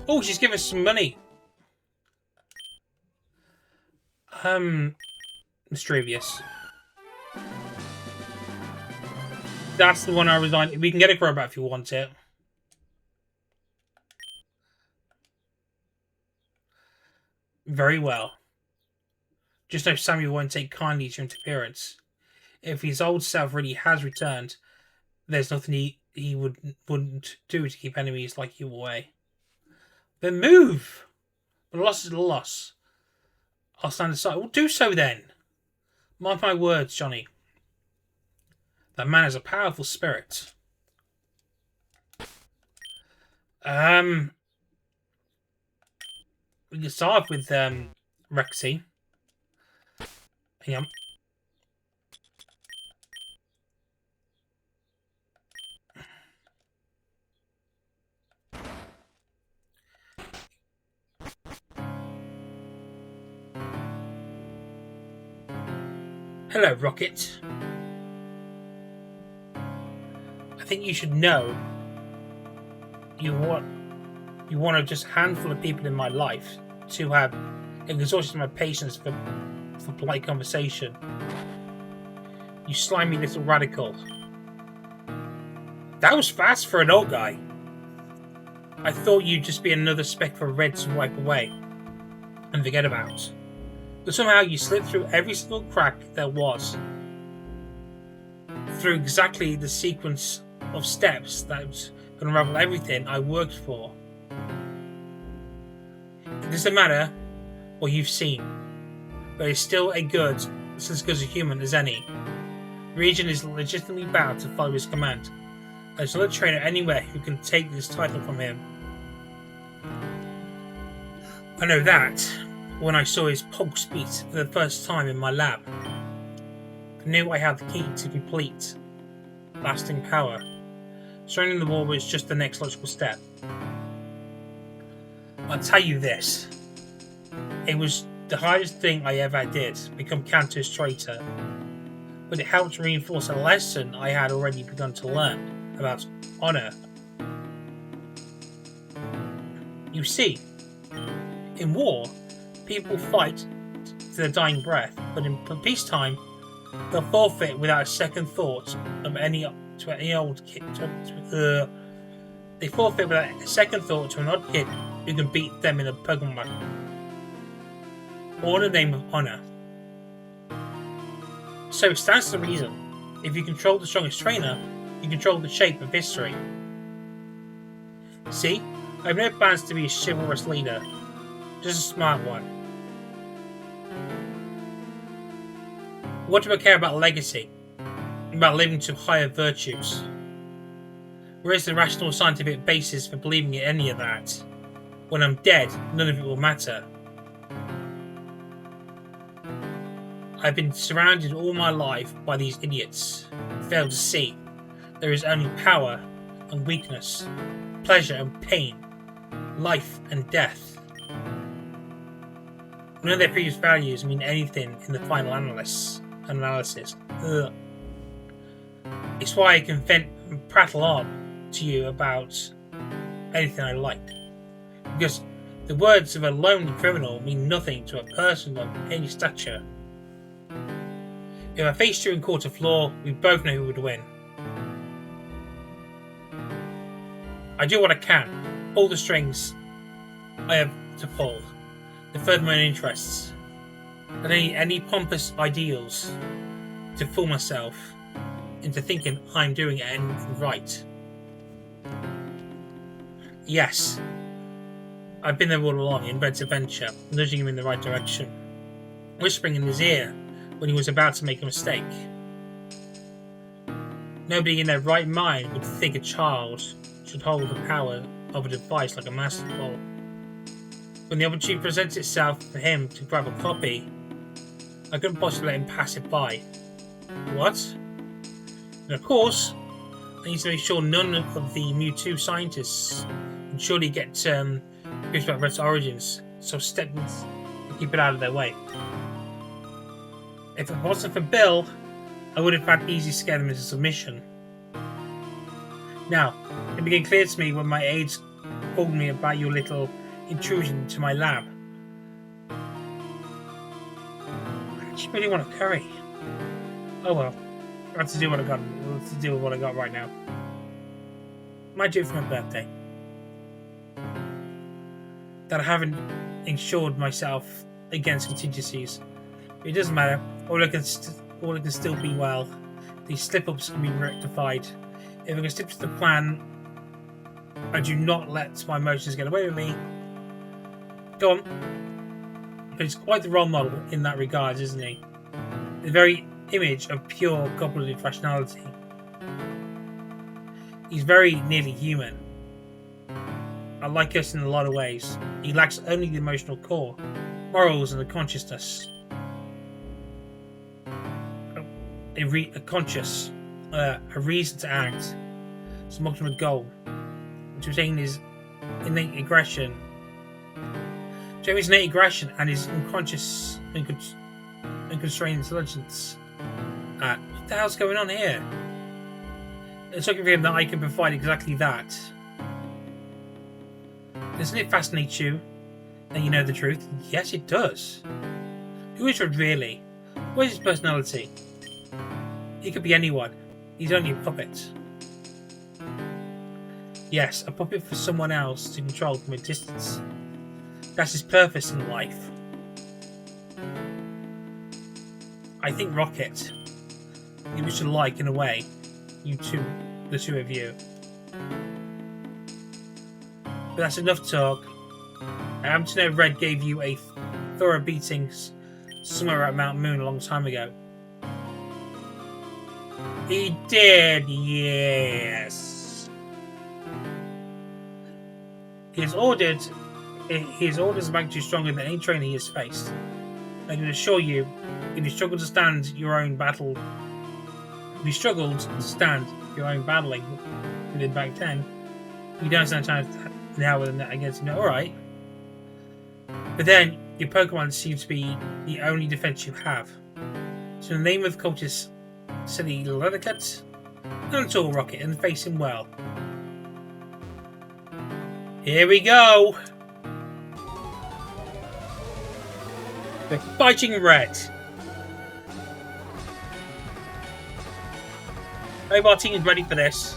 Oh, she's given us some money. Mischievous. That's the one I resigned. We can get a crowbar if you want it. Very well. Just hope Samuel won't take kindly to interference. If his old self really has returned, there's nothing he wouldn't do to keep enemies like you away. Then move! A loss is a loss. I'll stand aside. Well, do so then. Mark my words, Johnny. That man has a powerful spirit. We can start off with Rexy. Hang on. Hello, Rocket. I think you should know you want just a handful of people in my life to have exhausted my patience for polite conversation. You slimy little radical. That was fast for an old guy. I thought you'd just be another speck for Red to wipe away and forget about. But somehow you slipped through every single crack there was. Through exactly the sequence of steps that would unravel everything I worked for. It doesn't matter what you've seen, but it's still as good a human as any. Regent is legitimately bound to follow his command. There's no trainer anywhere who can take this title from him. I know that when I saw his pulse beat for the first time in my lab. I knew I had the key to complete lasting power. Surrendering the war was just the next logical step. I'll tell you this. It was the hardest thing I ever did, become Kanto's traitor. But it helped reinforce a lesson I had already begun to learn about honor. You see, in war, people fight to their dying breath, but in peacetime, they'll forfeit without a second thought of They forfeit without a second thought to an odd kid who can beat them in a Pokemon match. All in the name of honor. So it stands to reason, if you control the strongest trainer, you control the shape of history. See, I have no plans to be a chivalrous leader, just a smart one. What do I care about legacy? About living to higher virtues? Where is the rational scientific basis for believing in any of that? When I'm dead, none of it will matter. I've been surrounded all my life by these idiots who fail to see there is only power and weakness, pleasure and pain, life and death. None of their previous values mean anything in the final analysis. Ugh. It's why I can vent and prattle on to you about anything I like. Because the words of a lonely criminal mean nothing to a person of any stature. If I faced you in court of law, we both know who would win. I do what I can, all the strings I have to pull, to further my own interests, and any pompous ideals to fool myself into thinking I'm doing anything right. Yes. I've been there all along in Red's adventure, nudging him in the right direction, whispering in his ear when he was about to make a mistake. Nobody in their right mind would think a child should hold the power of a device like a master ball. When the opportunity presents itself for him to grab a copy, I couldn't possibly let him pass it by. What? And of course, I need to make sure none of the Mewtwo scientists would surely get confused about Red's origins, so I stepped in to keep it out of their way. If it wasn't for Bill, I would have had easy scare them into submission. Now, it became clear to me when my aides told me about your little intrusion into my lab. I just really want a curry. Oh well, I have to do what I got. I have to deal with what I got right now. Might do it for my birthday. That I haven't insured myself against contingencies. It doesn't matter. All it can still be well. These slip-ups can be rectified. If I can stick to the plan, I do not let my emotions get away with me. Go on. But he's quite the role model in that regard, isn't he? The very image of pure gobbledygook rationality. He's very nearly human. I like us in a lot of ways. He lacks only the emotional core, morals, and a consciousness. A reason to act, some ultimate goal, to retain his innate aggression. Jamie's innate aggression and his unconscious and unconstrained intelligence. What the hell's going on here? It's looking for him that I can provide exactly that. Doesn't it fascinate you that you know the truth? Yes, it does. Who is Red really? What is his personality? He could be anyone. He's only a puppet. Yes, a puppet for someone else to control from a distance. That's his purpose in life. I think Rocket, you wish to like in a way, you two, the two of you. But that's enough talk. I happen to know Red gave you a thorough beating somewhere at Mount Moon a long time ago. He did, yes. His orders are magnitude stronger than any trainer he has faced. I can assure you, if you struggle to stand your own battling with him back then, you don't stand a chance now with him against him. Alright. But then, your Pokemon seems to be the only defense you have. So in the name of the cultist silly Leathercut, don't all Rocket and face him well. Here we go! We're fighting Red. I hope our team is ready for this.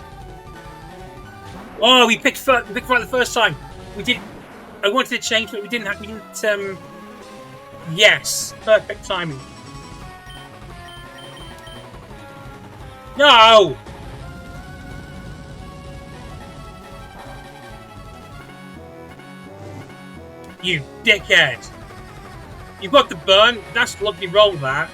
Oh, we picked right the first time. We did. I wanted to change, but we didn't. Yes, perfect timing. No! You dickhead! You got the burn. That's a lovely roll, that.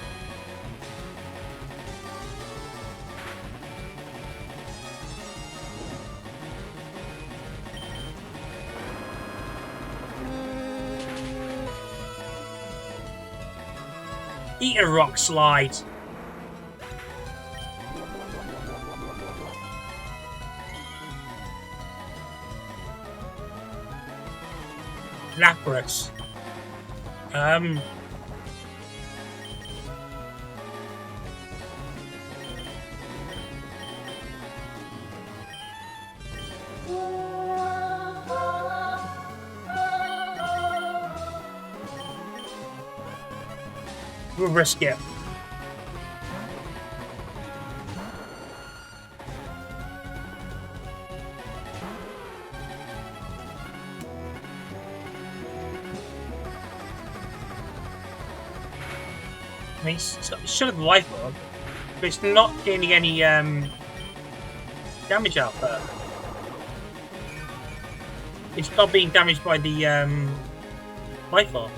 Eat a rock slide. Lapras. We'll risk it. I mean, it's should have life orb, but it's not gaining any damage out there. It's not being damaged by the life orb.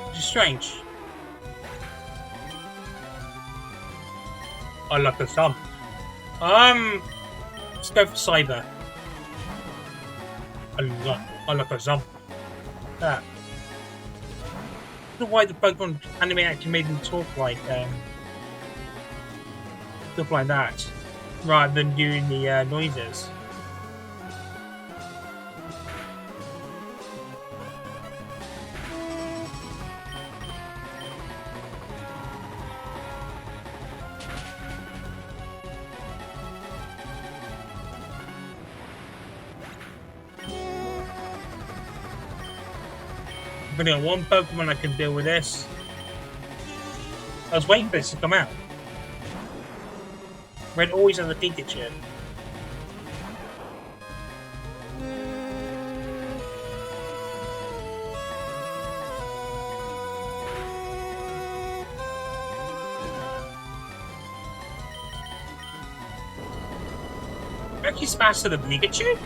Which is strange. I like the thumb. Let's go for cyber. I like a thumb. That. I don't know why the Pokemon anime actually made them talk like that, rather than doing the noises. I've only got one Pokemon I can deal with this. I was waiting for this to come out. Red always has a Pikachu. Becky's faster than Pikachu?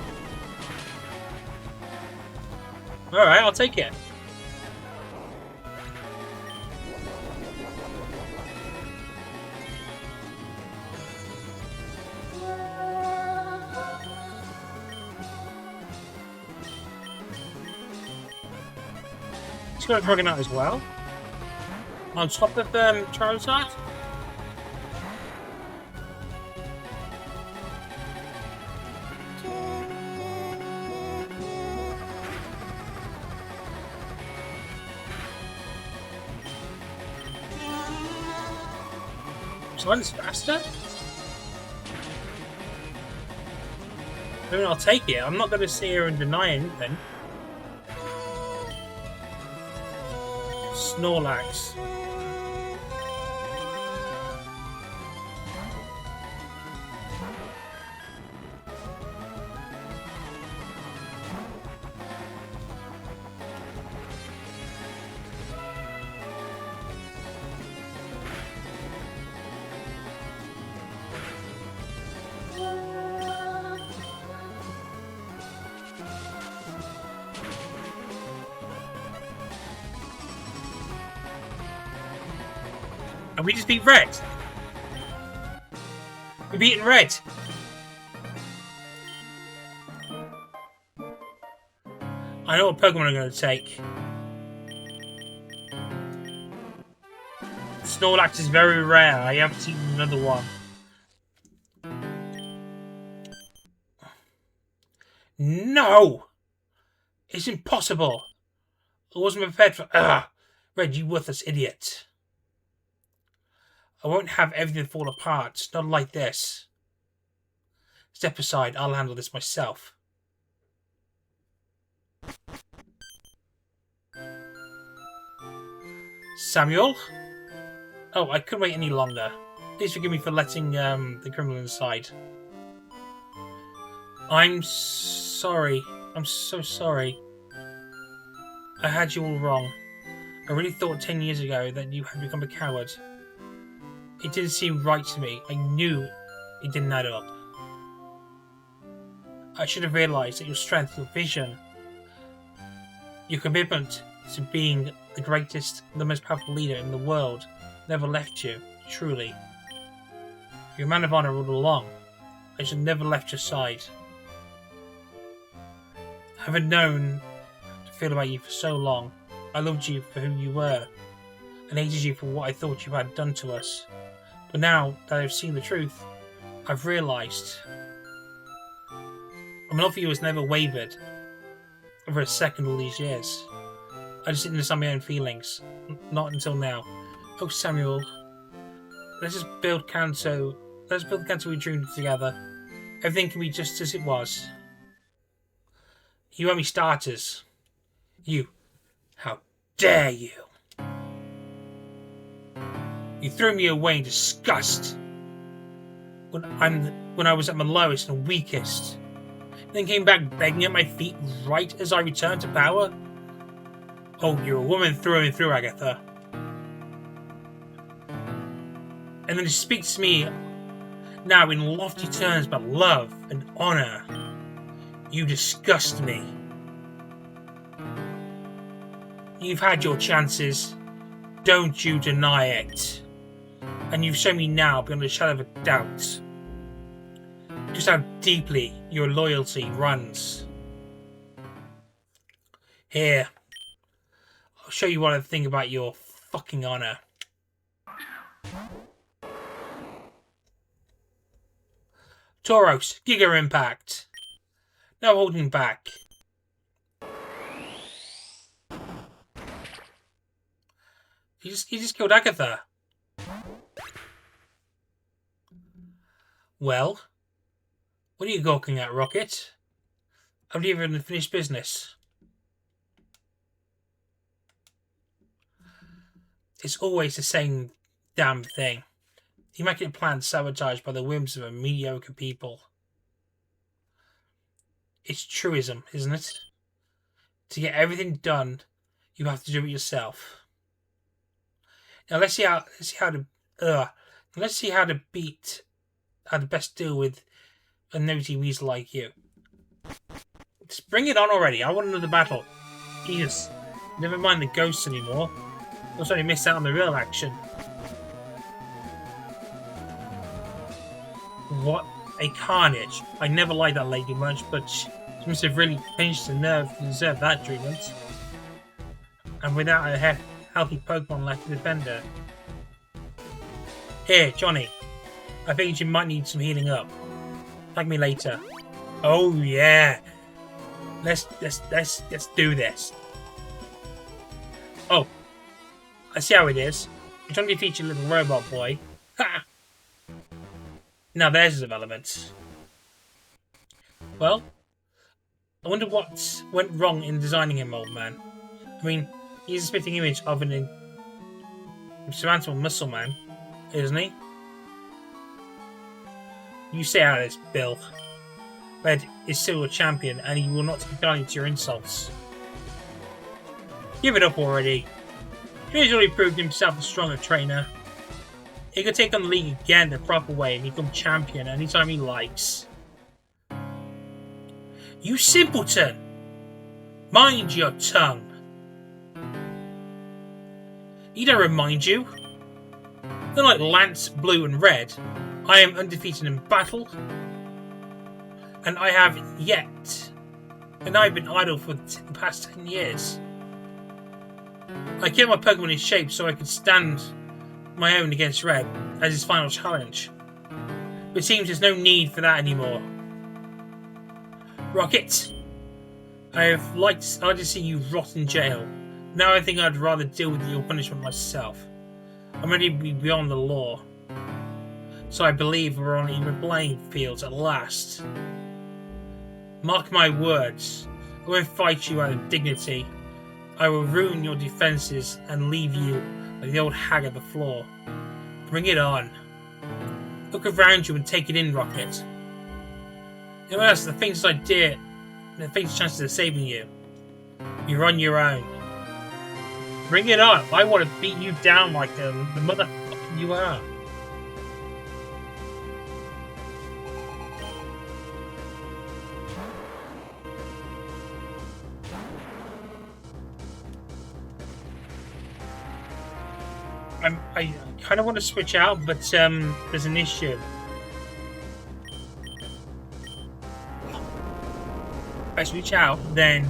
Alright, I'll take it. Got a Dragonite as well. On top of Charizard. So one's faster. I mean, I'll take it. I'm not going to sit here and deny anything. Snorlax. And we just beat Red. We're beating Red. I know what Pokemon I'm going to take. Snorlax is very rare. I haven't seen another one. No! It's impossible. I wasn't prepared for... Red, you worthless idiot. I won't have everything fall apart. Not like this. Step aside. I'll handle this myself. Samuel? Oh, I couldn't wait any longer. Please forgive me for letting the criminal inside. I'm sorry. I'm so sorry. I had you all wrong. I really thought 10 years ago that you had become a coward. It didn't seem right to me. I knew it didn't add up. I should have realised that your strength, your vision, your commitment to being the greatest, the most powerful leader in the world never left you, truly. You're a man of honour all along. I should have never left your side. Having known to feel about you for so long, I loved you for who you were, and hated you for what I thought you had done to us. But now that I've seen the truth, I've realised my love for you has never wavered for a second all these years. I just didn't understand my own feelings. Not until now. Oh, Samuel. Let's just build Kanto. Let's build the Kanto we dreamed together. Everything can be just as it was. You owe me starters. You. How dare you? You threw me away in disgust when I was at my lowest and weakest. Then came back begging at my feet right as I returned to power. Oh, you're a woman through and through, Agatha. And then she speaks to me Now, in lofty terms about love and honor, you disgust me. You've had your chances, don't you deny it. And you've shown me now, beyond a shadow of a doubt, just how deeply your loyalty runs. Here, I'll show you what I think about your fucking honor. Tauros, Giga Impact. No holding back. He just killed Agatha. Well, what are you gawking at, Rocket? Have you even finished business? It's always the same damn thing. Immaculate plans sabotaged by the whims of a mediocre people. It's truism, isn't it? To get everything done, you have to do it yourself. Now let's see how to best deal with a nosy weasel like you. Just bring it on already. I want another battle. Jesus. Never mind the ghosts anymore. I'll only miss out on the real action. What a carnage. I never liked that lady much, but she must have really pinched the nerve to deserve that treatment. And without a healthy Pokemon left to defend her. Here, Johnny. I think you might need some healing up. Thank me later. Oh yeah. Let's do this. Oh. I see how it is. I'm trying to defeat your little robot boy. Ha! Now there's his development. Well, I wonder what went wrong in designing him, old man. I mean, he's a spitting image of an insurmountable muscle man, isn't he? You stay out of this, Bill. Red is still a champion, and he will not take kindly to your insults. Give it up already. He's already proved himself a stronger trainer. He can take on the league again the proper way and become champion anytime he likes. You simpleton! Mind your tongue! Need I remind you? Unlike Lance, Blue and Red, I am undefeated in battle. And I've been idle for the past 10 years. I kept my Pokemon in shape so I could stand my own against Red as his final challenge. But it seems there's no need for that anymore. Rocket! I'd like to see you rot in jail. Now I think I'd rather deal with your punishment myself. I'm ready to be beyond the law. So I believe we're on even playing fields at last. Mark my words. I won't fight you out of dignity. I will ruin your defences and leave you like the old hag at the floor. Bring it on. Look around you and take it in, Rocket. No one else, the faintest idea, the faintest chances of saving you. You're on your own. Bring it on. I want to beat you down like the motherfucker you are. I kind of want to switch out, but there's an issue. If I switch out, then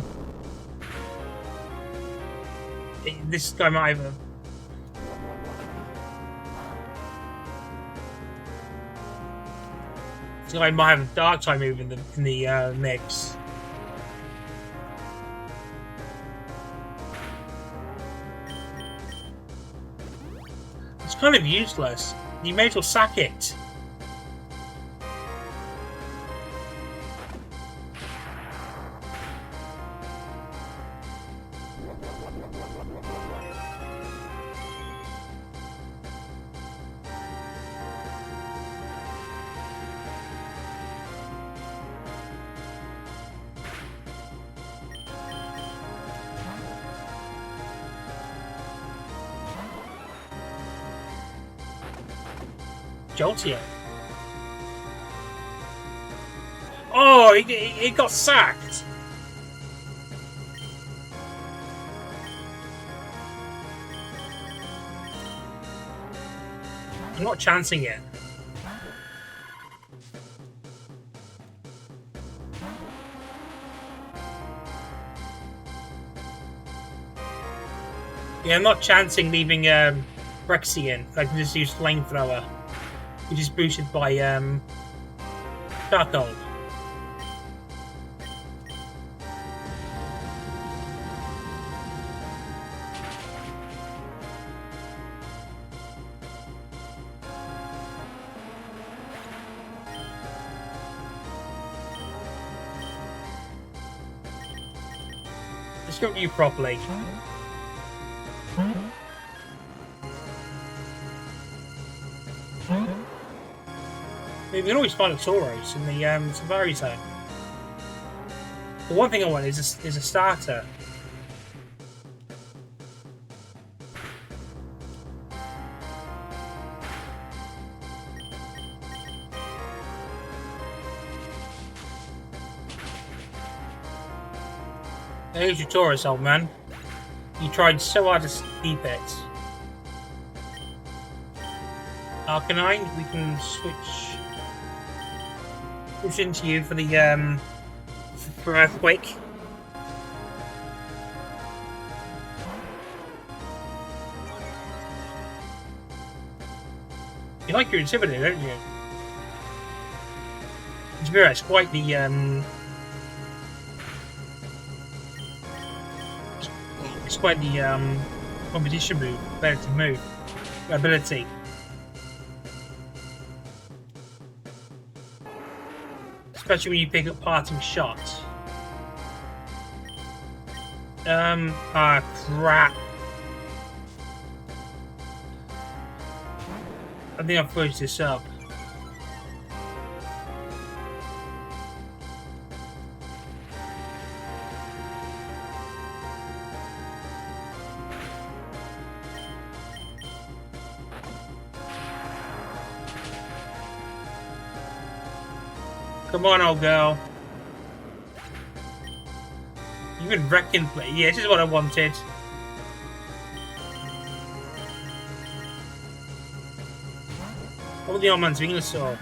this guy might have a dark type move in the mix. It's kind of useless. You may as well sack it. Jolteon. Oh, it got sacked. I'm not chancing it. Yeah, I'm not chancing leaving Rexy in. I can just use Flamethrower, which is boosted by Charcoal. Let's go to you properly. We can always find a Tauros in the Safari Zone. The one thing I want is a starter. There's your Tauros, old man. You tried so hard to keep it. Arcanine, we can switch into you for the for Earthquake. You like your Intimidator, don't you? It's quite the it's quite the competition move, ability. Especially when you pick up parting shots. Crap. I think I've closed this up. Come on, old girl. You can wreck and play. Yeah, this is what I wanted. All the old man's Venusaur.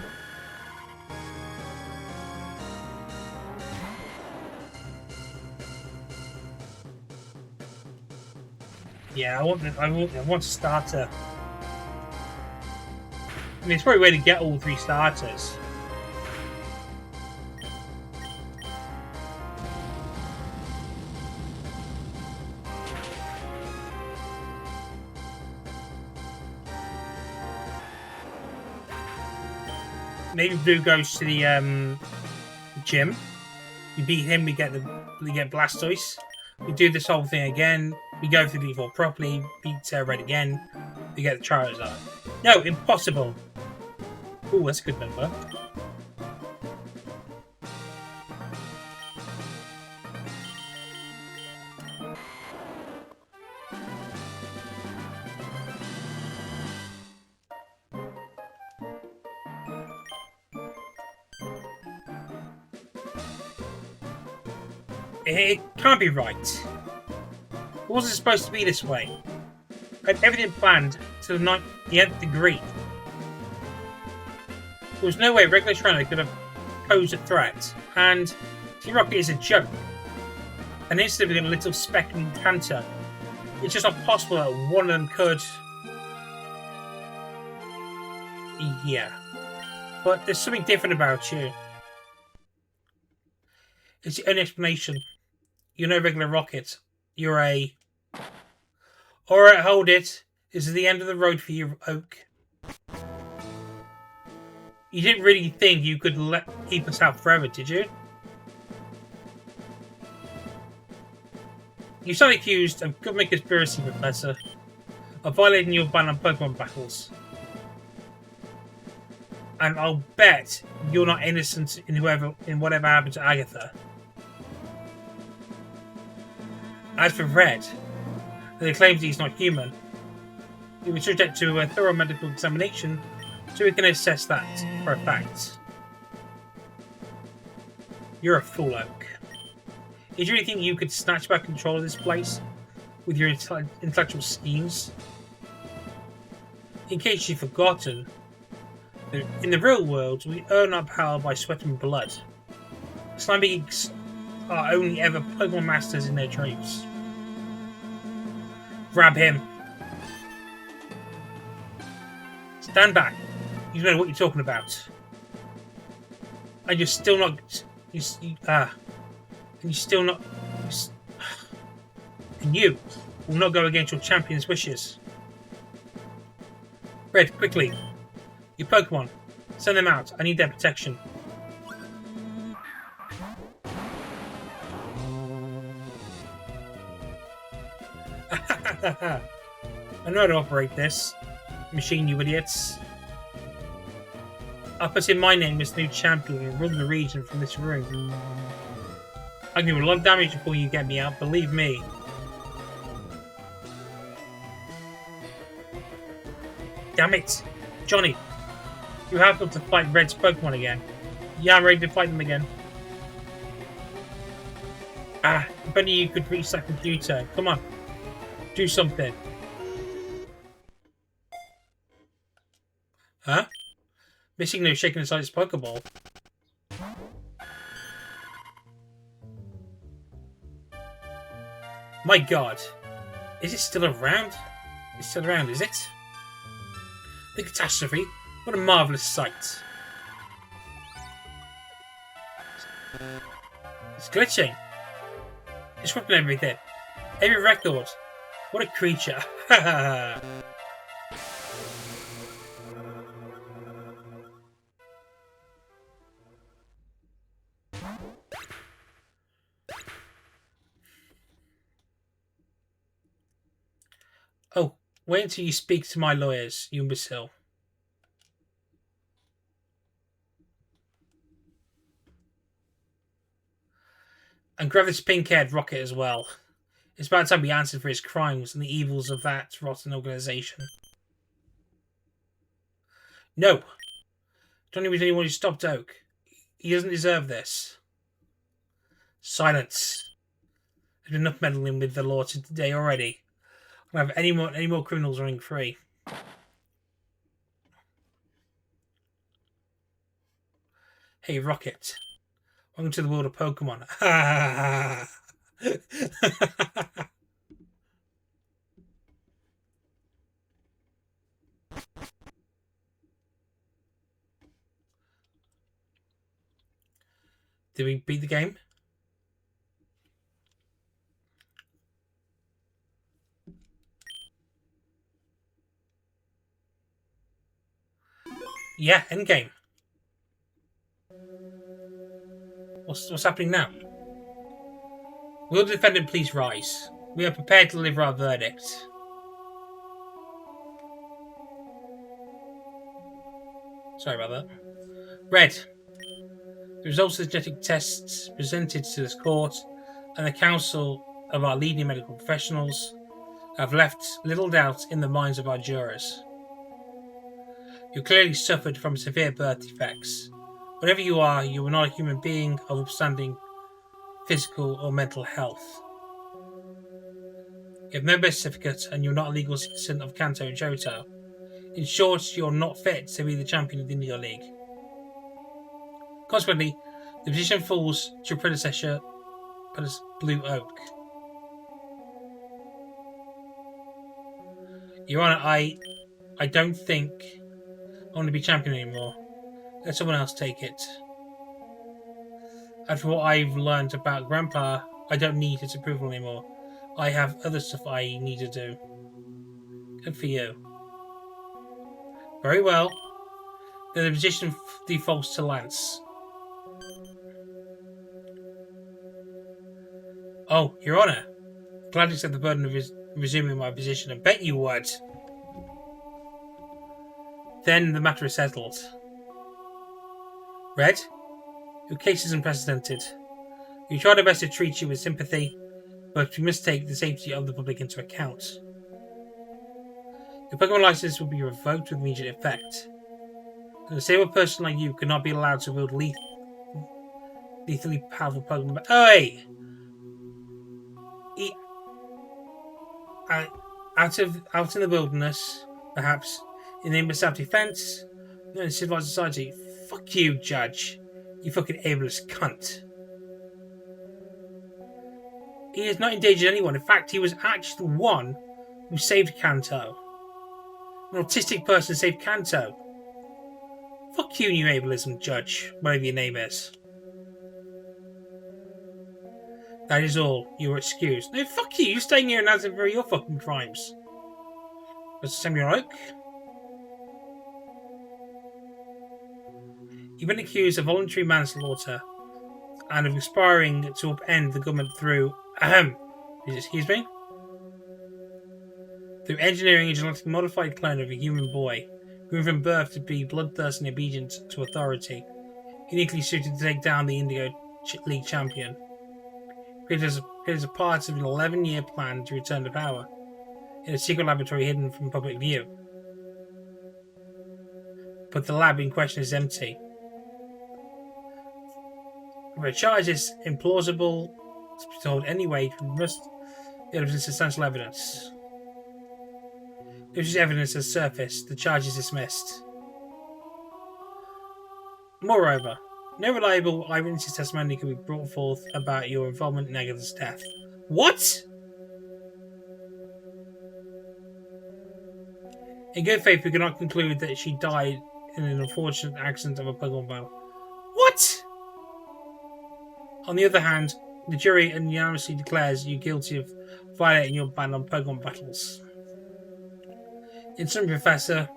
Yeah, I want a starter. I mean, it's probably a way to get all 3 starters. Maybe Blue goes to the gym. We beat him. We get Blastoise. We do this whole thing again. We go through the default properly. Beat Red again. We get the Charizard. No, impossible. Ooh, that's a good number. It can't be right. It wasn't supposed to be this way. I had everything planned to the nth degree. There was no way a regular trainer could have posed a threat, and T-Rocket is a joke. And instantly a little speck in Kanto. It's just not possible that one of them could. Yeah. But there's something different about you. It's the only explanation. You're no regular Rocket. You're a... Alright, hold it. This is the end of the road for you, Oak. You didn't really think you could keep us out forever, did you? You stand accused of government conspiracy, Professor, of violating your ban on Pokemon battles. And I'll bet you're not innocent in whatever happened to Agatha. As for Red, they claim he's not human. He was subject to a thorough medical examination, so we can assess that for a fact. You're a fool, Oak. Did you really think you could snatch back control of this place with your intellectual schemes? In case you've forgotten, in the real world, we earn our power by sweat and blood. Slime beings are only ever Pokemon masters in their dreams. Grab him. Stand back. You don't know what you're talking about. And you're still not... And you're still not... And you will not go against your champion's wishes. Red, quickly. Your Pokemon. Send them out. I need their protection. I know how to operate this machine, you idiots. I'll put in my name as the new champion and run the region from this room. I can do a lot of damage before you get me out, believe me. Damn it! Johnny! You have got to fight Red's Pokemon again. Yeah, I'm ready to fight them again. If only you could reach that computer. Come on. Do something. Huh? Missing no shaking inside his Pokeball. My god. Is it still around? It's still around, is it? The catastrophe. What a marvellous sight. It's glitching. Disrupting everything. Every record. What a creature. Oh, wait until you speak to my lawyers, you imbecile. And grab this pink-haired Rocket as well. It's about time he answered for his crimes and the evils of that rotten organization. No! Johnny was the only one who stopped Oak. He doesn't deserve this. Silence. There's been enough meddling with the law today already. I don't have any more criminals running free. Hey, Rocket. Welcome to the world of Pokemon. Did we beat the game? Yeah, endgame. What's happening now? Will the defendant please rise? We are prepared to deliver our verdict. Sorry about that. Red. The results of the genetic tests presented to this court and the counsel of our leading medical professionals have left little doubt in the minds of our jurors. You clearly suffered from severe birth defects. Whatever you are not a human being of upstanding physical or mental health. You have no birth certificate and you're not a legal citizen of Kanto and Johto. In short, you're not fit to be the champion of the Indigo League. Consequently, the position falls to your predecessor, Blue Oak. Your Honor, I don't think I want to be champion anymore. Let someone else take it. After what I've learned about Grandpa, I don't need his approval anymore. I have other stuff I need to do. Good for you. Very well. Then the position defaults to Lance. Oh, Your Honor. Glad to accept the burden of resuming my position. I bet you would. Then the matter is settled. Red, your case is unprecedented. We tried our best to treat you with sympathy, but we must take the safety of the public into account. Your Pokemon license will be revoked with immediate effect. A disabled person like you cannot be allowed to wield lethally powerful Pokemon. Oh, wait! Out in the wilderness, perhaps, in the name of self-defense, not in civilized society. Fuck you, Judge. You fucking ableist cunt. He has not endangered anyone. In fact, he was actually the one who saved Kanto. An autistic person saved Kanto. Fuck you, you ableism, Judge, whatever your name is. That is all. You are excused. No, fuck you. You're staying here and answering for your fucking crimes. Mr. Samuel Oak. You've been accused of voluntary manslaughter and of conspiring to upend the government through excuse me? Through engineering a genetically modified clone of a human boy, grown from birth to be bloodthirsty and obedient to authority, uniquely suited to take down the Indigo League champion. Created as a part of an 11-year plan to return to power, in a secret laboratory hidden from public view. But the lab in question is empty. The charge is implausible to be told anyway, we must be able to substantial evidence. If this evidence has surfaced, the charge is dismissed. Moreover, no reliable eyewitness testimony can be brought forth about your involvement in Agatha's death. What? In good faith, we cannot conclude that she died in an unfortunate accident of a Pokemon battle. What? On the other hand, the jury unanimously declares you guilty of violating your ban on Pokemon battles. In sum, Professor,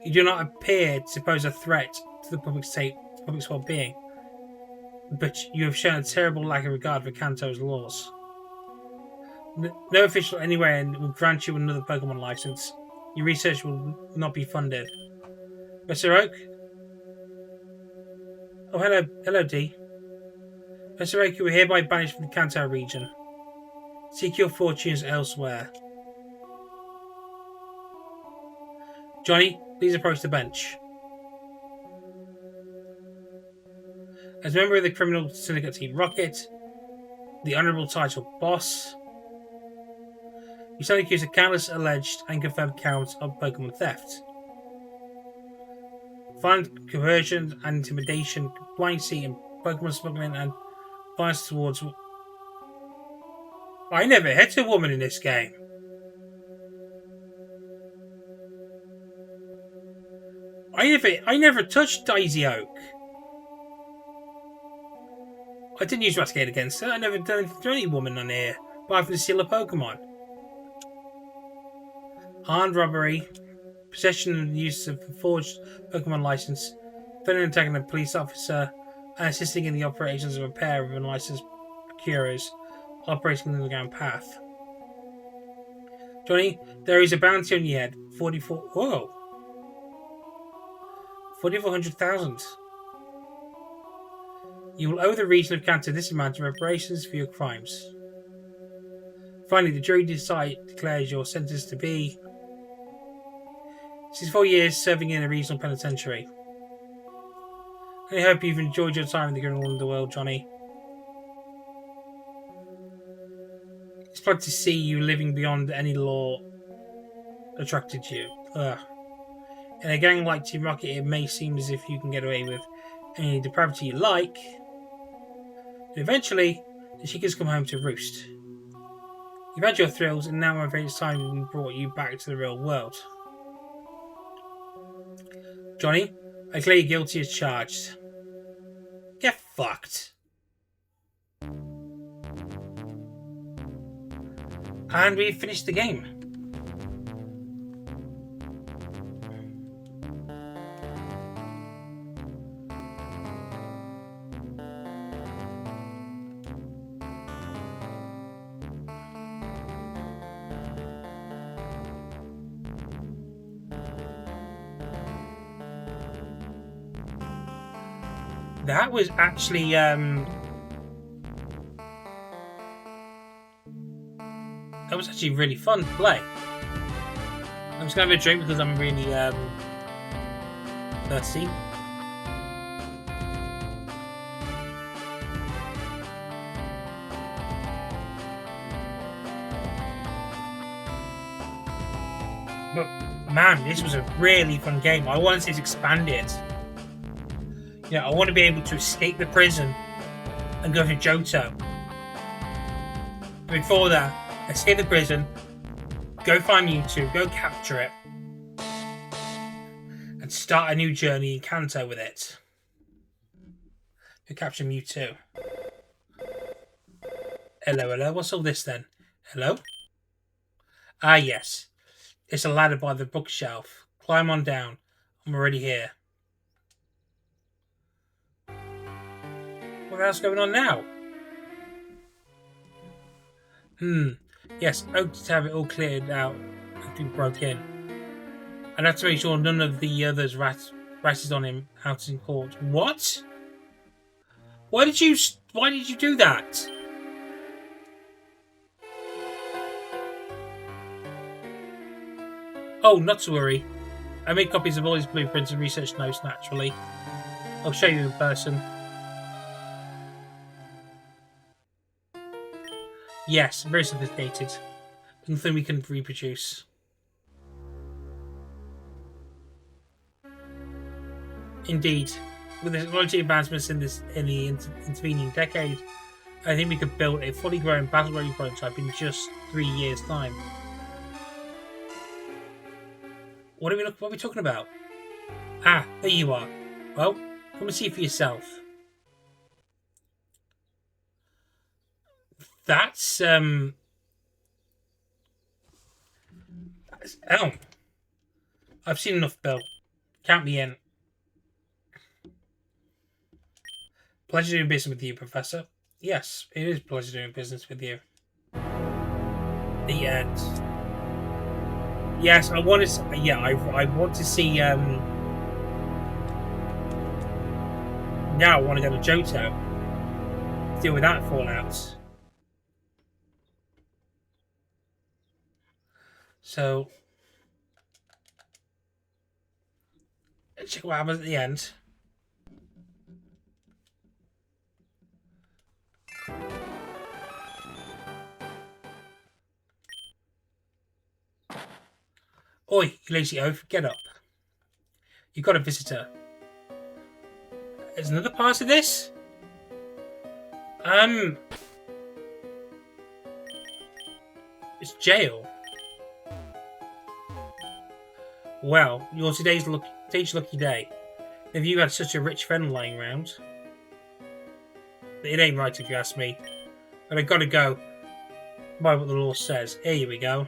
you do not appear to pose a threat to the public's well-being, but you have shown a terrible lack of regard for Kanto's laws. No official anywhere will grant you another Pokemon license. Your research will not be funded. Mr. Oak? Oh, hello, D. Mr. Oak, you are hereby banished from the Kanto region. Seek your fortunes elsewhere. Johnny, please approach the bench. As a member of the criminal syndicate Team Rocket, the honourable title Boss, you stand accused of countless alleged and confirmed counts of Pokemon theft, violent coercion and intimidation, compliancy in Pokemon smuggling, and violence towards. I never hit a woman in this game. I never touched Daisy Oak. I didn't use Rascade against her. I never done anything to any woman on here, apart from to steal a Pokemon. Armed robbery, possession and use of a forged Pokemon license, felony attacking a police officer, and assisting in the operations of a pair of unlicensed procurers operating in the underground path. Johnny, there is a bounty on your head. 4,400,000. You will owe the region of Kanto this amount in reparations for your crimes. Finally, the jury declares your sentence to be 64 years serving in a regional penitentiary. I hope you've enjoyed your time in the criminal underworld, Johnny. It's glad to see you living beyond any law attracted you. In a gang like Team Rocket, it may seem as if you can get away with any depravity you like, but eventually the chickens come home to roost. You've had your thrills, and now I'm afraid it's time we brought you back to the real world. Johnny, I declare you guilty as charged. Get fucked. And we've finished the game. That was actually really fun to play. I'm just gonna have a drink because I'm really thirsty. Man, this was a really fun game. I want to see it expanded. You know, I want to be able to escape the prison and go to Johto. Before that, escape the prison, go find Mewtwo, go capture it, and start a new journey in Kanto with it. Go capture Mewtwo. Hello, hello. What's all this then? Hello? Ah, yes. It's a ladder by the bookshelf. Climb on down. I'm already here. What else is going on now? Yes, Oak to have it all cleared out after we broke in. I'd have to make sure none of the others ratted on him out in court. What? Why did you do that? Oh, not to worry. I made copies of all his blueprints and research notes naturally. I'll show you in person. Yes, very sophisticated. Nothing we can reproduce. Indeed. With the technology advancements in the intervening decade, I think we could build a fully grown battle-ready prototype in just 3 years' time. What are we talking about? Ah, there you are. Well, come and see for yourself. That's Elm. I've seen enough, Bill. Count me in. Pleasure doing business with you, Professor. Yes, it is a pleasure doing business with you. The end. Yes, I want to. Yeah, I want to see. Now I want to go to Johto. Deal with that fallout. So, let's check what happens at the end. Oi, you lazy oaf, get up. You got a visitor. There's another part of this? It's jail. Well, you're today's lucky day. If you had such a rich friend lying around. It ain't right if you ask me. But I gotta go by what the law says. Here we go.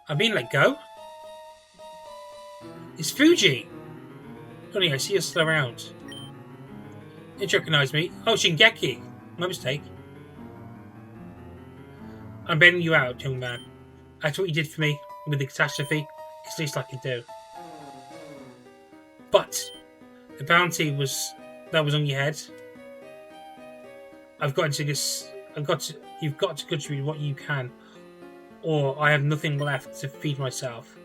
I'm being let go? It's Fuji! Funny, I see you still around. Didn't you recognise me? Oh, Shingeki! My mistake. I'm bailing you out, young man. After what you did for me with the catastrophe, it's the least I could do. But the bounty that was on your head. You've got to contribute what you can, or I have nothing left to feed myself.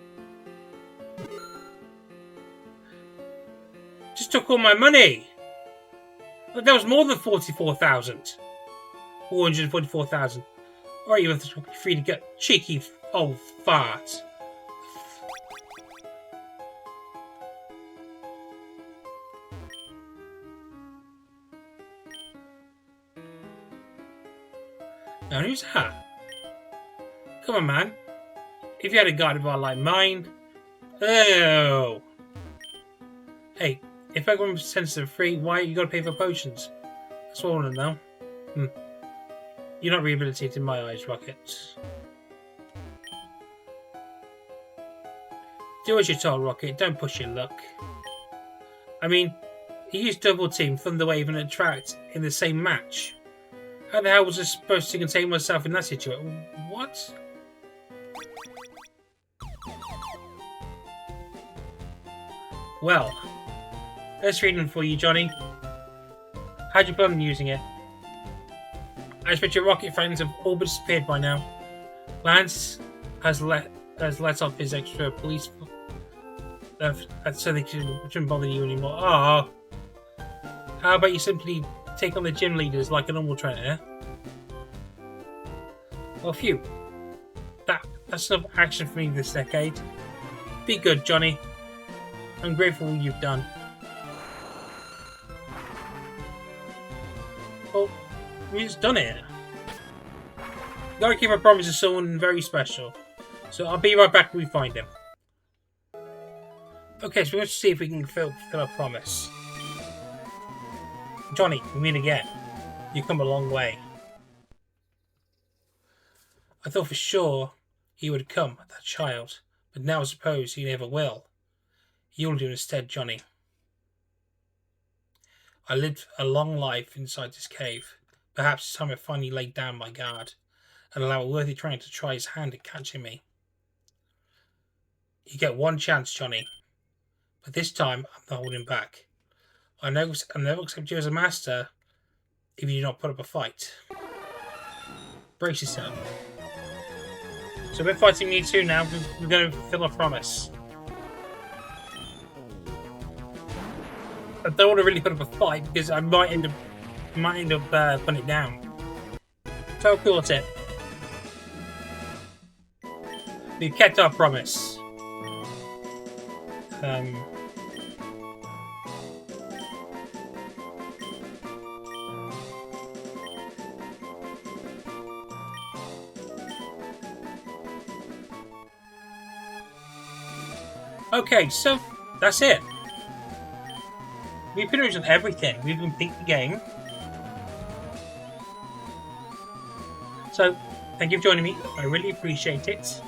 Just took all my money. But that was more than 44,000. 444,000. Alright, you have to be free to get cheeky old fart. Now who's that? Come on, man. If you had a guided bar like mine. Oh. Hey, if everyone's sensitive free, why you gotta pay for potions? That's what I want to know. You're not rehabilitated in my eyes, Rocket. Do as you're told, Rocket. Don't push your luck. I mean, he used double team, Thunderwave, and Attract in the same match. How the hell was I supposed to contain myself in that situation? What? Well, let's read them for you, Johnny. How'd you plan on using it? I expect your rocket friends have all but disappeared by now. Lance has let off his extra police so they shouldn't bother you anymore. Oh, how about you simply take on the gym leaders like a normal trainer? Well, phew. That That's enough action for me this decade. Be good, Johnny. I'm grateful for what you've done. Well, we just done it. Gotta keep our promise to someone very special. So I'll be right back when we find him. Okay, so we're going to see if we can fulfill our promise. Johnny, we meet again. You've come a long way. I thought for sure he would come, that child, but now I suppose he never will. You'll do instead, Johnny. I lived a long life inside this cave. Perhaps it's time I finally laid down my guard and allow a worthy trainer to try his hand at catching me. You get one chance, Johnny, but this time I'm not holding back. I'll never accept you as a master if you do not put up a fight. Brace yourself. So we're fighting me too now. We're going to fulfill our promise. I don't want to really put up a fight because I might end up putting it down. So cool, that's it. We've kept our promise. Okay, so that's it. We've pretty much done everything. We've completed the game. So, thank you for joining me. I really appreciate it.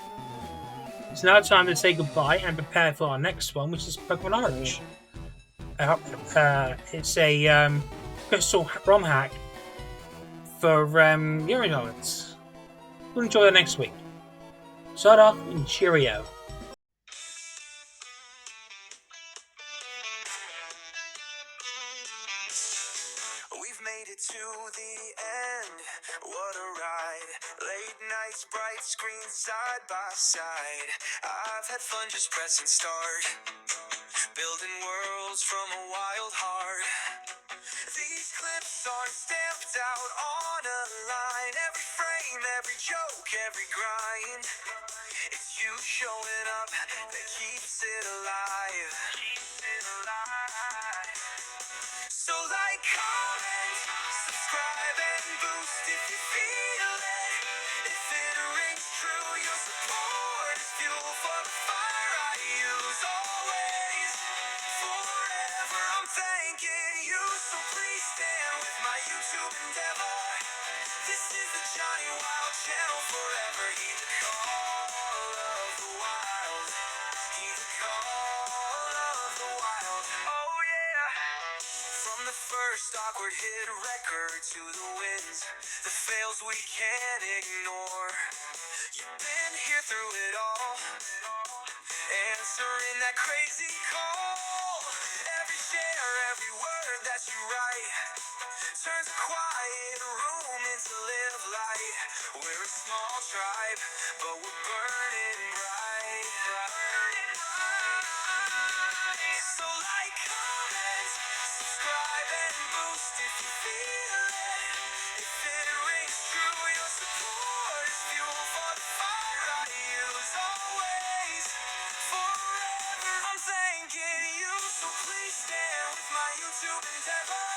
It's now time to say goodbye and prepare for our next one, which is Pokemon Orange. It's a crystal ROM hack for Euro Islands. We'll enjoy that next week. Start off and cheerio. We've made it to the end, what a ride. Late nights, bright screens side by side. I've had fun just pressing start, building worlds from a wild heart. These clips are stamped out on a line. Every frame, every joke, every grind. It's you showing up that keeps it alive. So like, comment, subscribe and boost if you feel it. If it rings true, your support is fuel for the fire I use always, forever. I'm thanking you, so please stand with my YouTube endeavor. This is the Johnny Wild channel forever. Heed the call of the wild. Heed the call of the wild. Oh yeah. From the first awkward hit record to the wins, the fails we can't ignore. You've been here through it all, answering that crazy call. Every share, every word that you write turns a quiet room into live light. We're a small tribe, but we're burning bright. So like, comment, subscribe and boost if you feel it. If it rings true, your support is fuel for the fire I use always, forever. I'm thanking you, so please stand with my YouTube endeavor.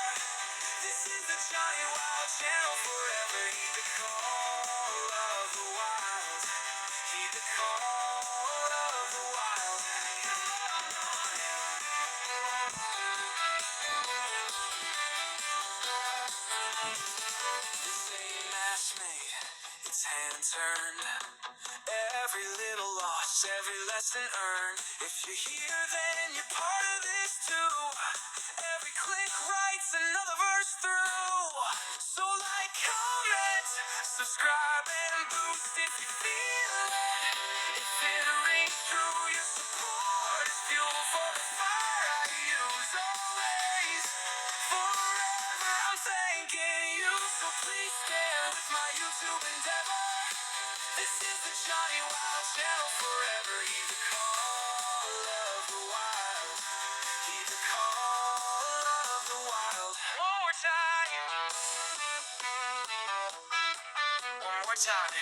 This is the Johnny Wild channel forever. Heed the call of the wild. Heed the call of the wild. This ain't match made, it's hand turned. Every little loss, every lesson earned. If you're here, then you're part of this too. Every click writes another verse through. So like, comment, subscribe and boost if you feel it. If it rings true, your support is fuel for the fire I use always, forever. I'm thanking you, so please stand with my YouTube endeavor. This is the Johnny Wild channel forever. Heed the call of the wild. Heed the call of the wild. One more time. One more time.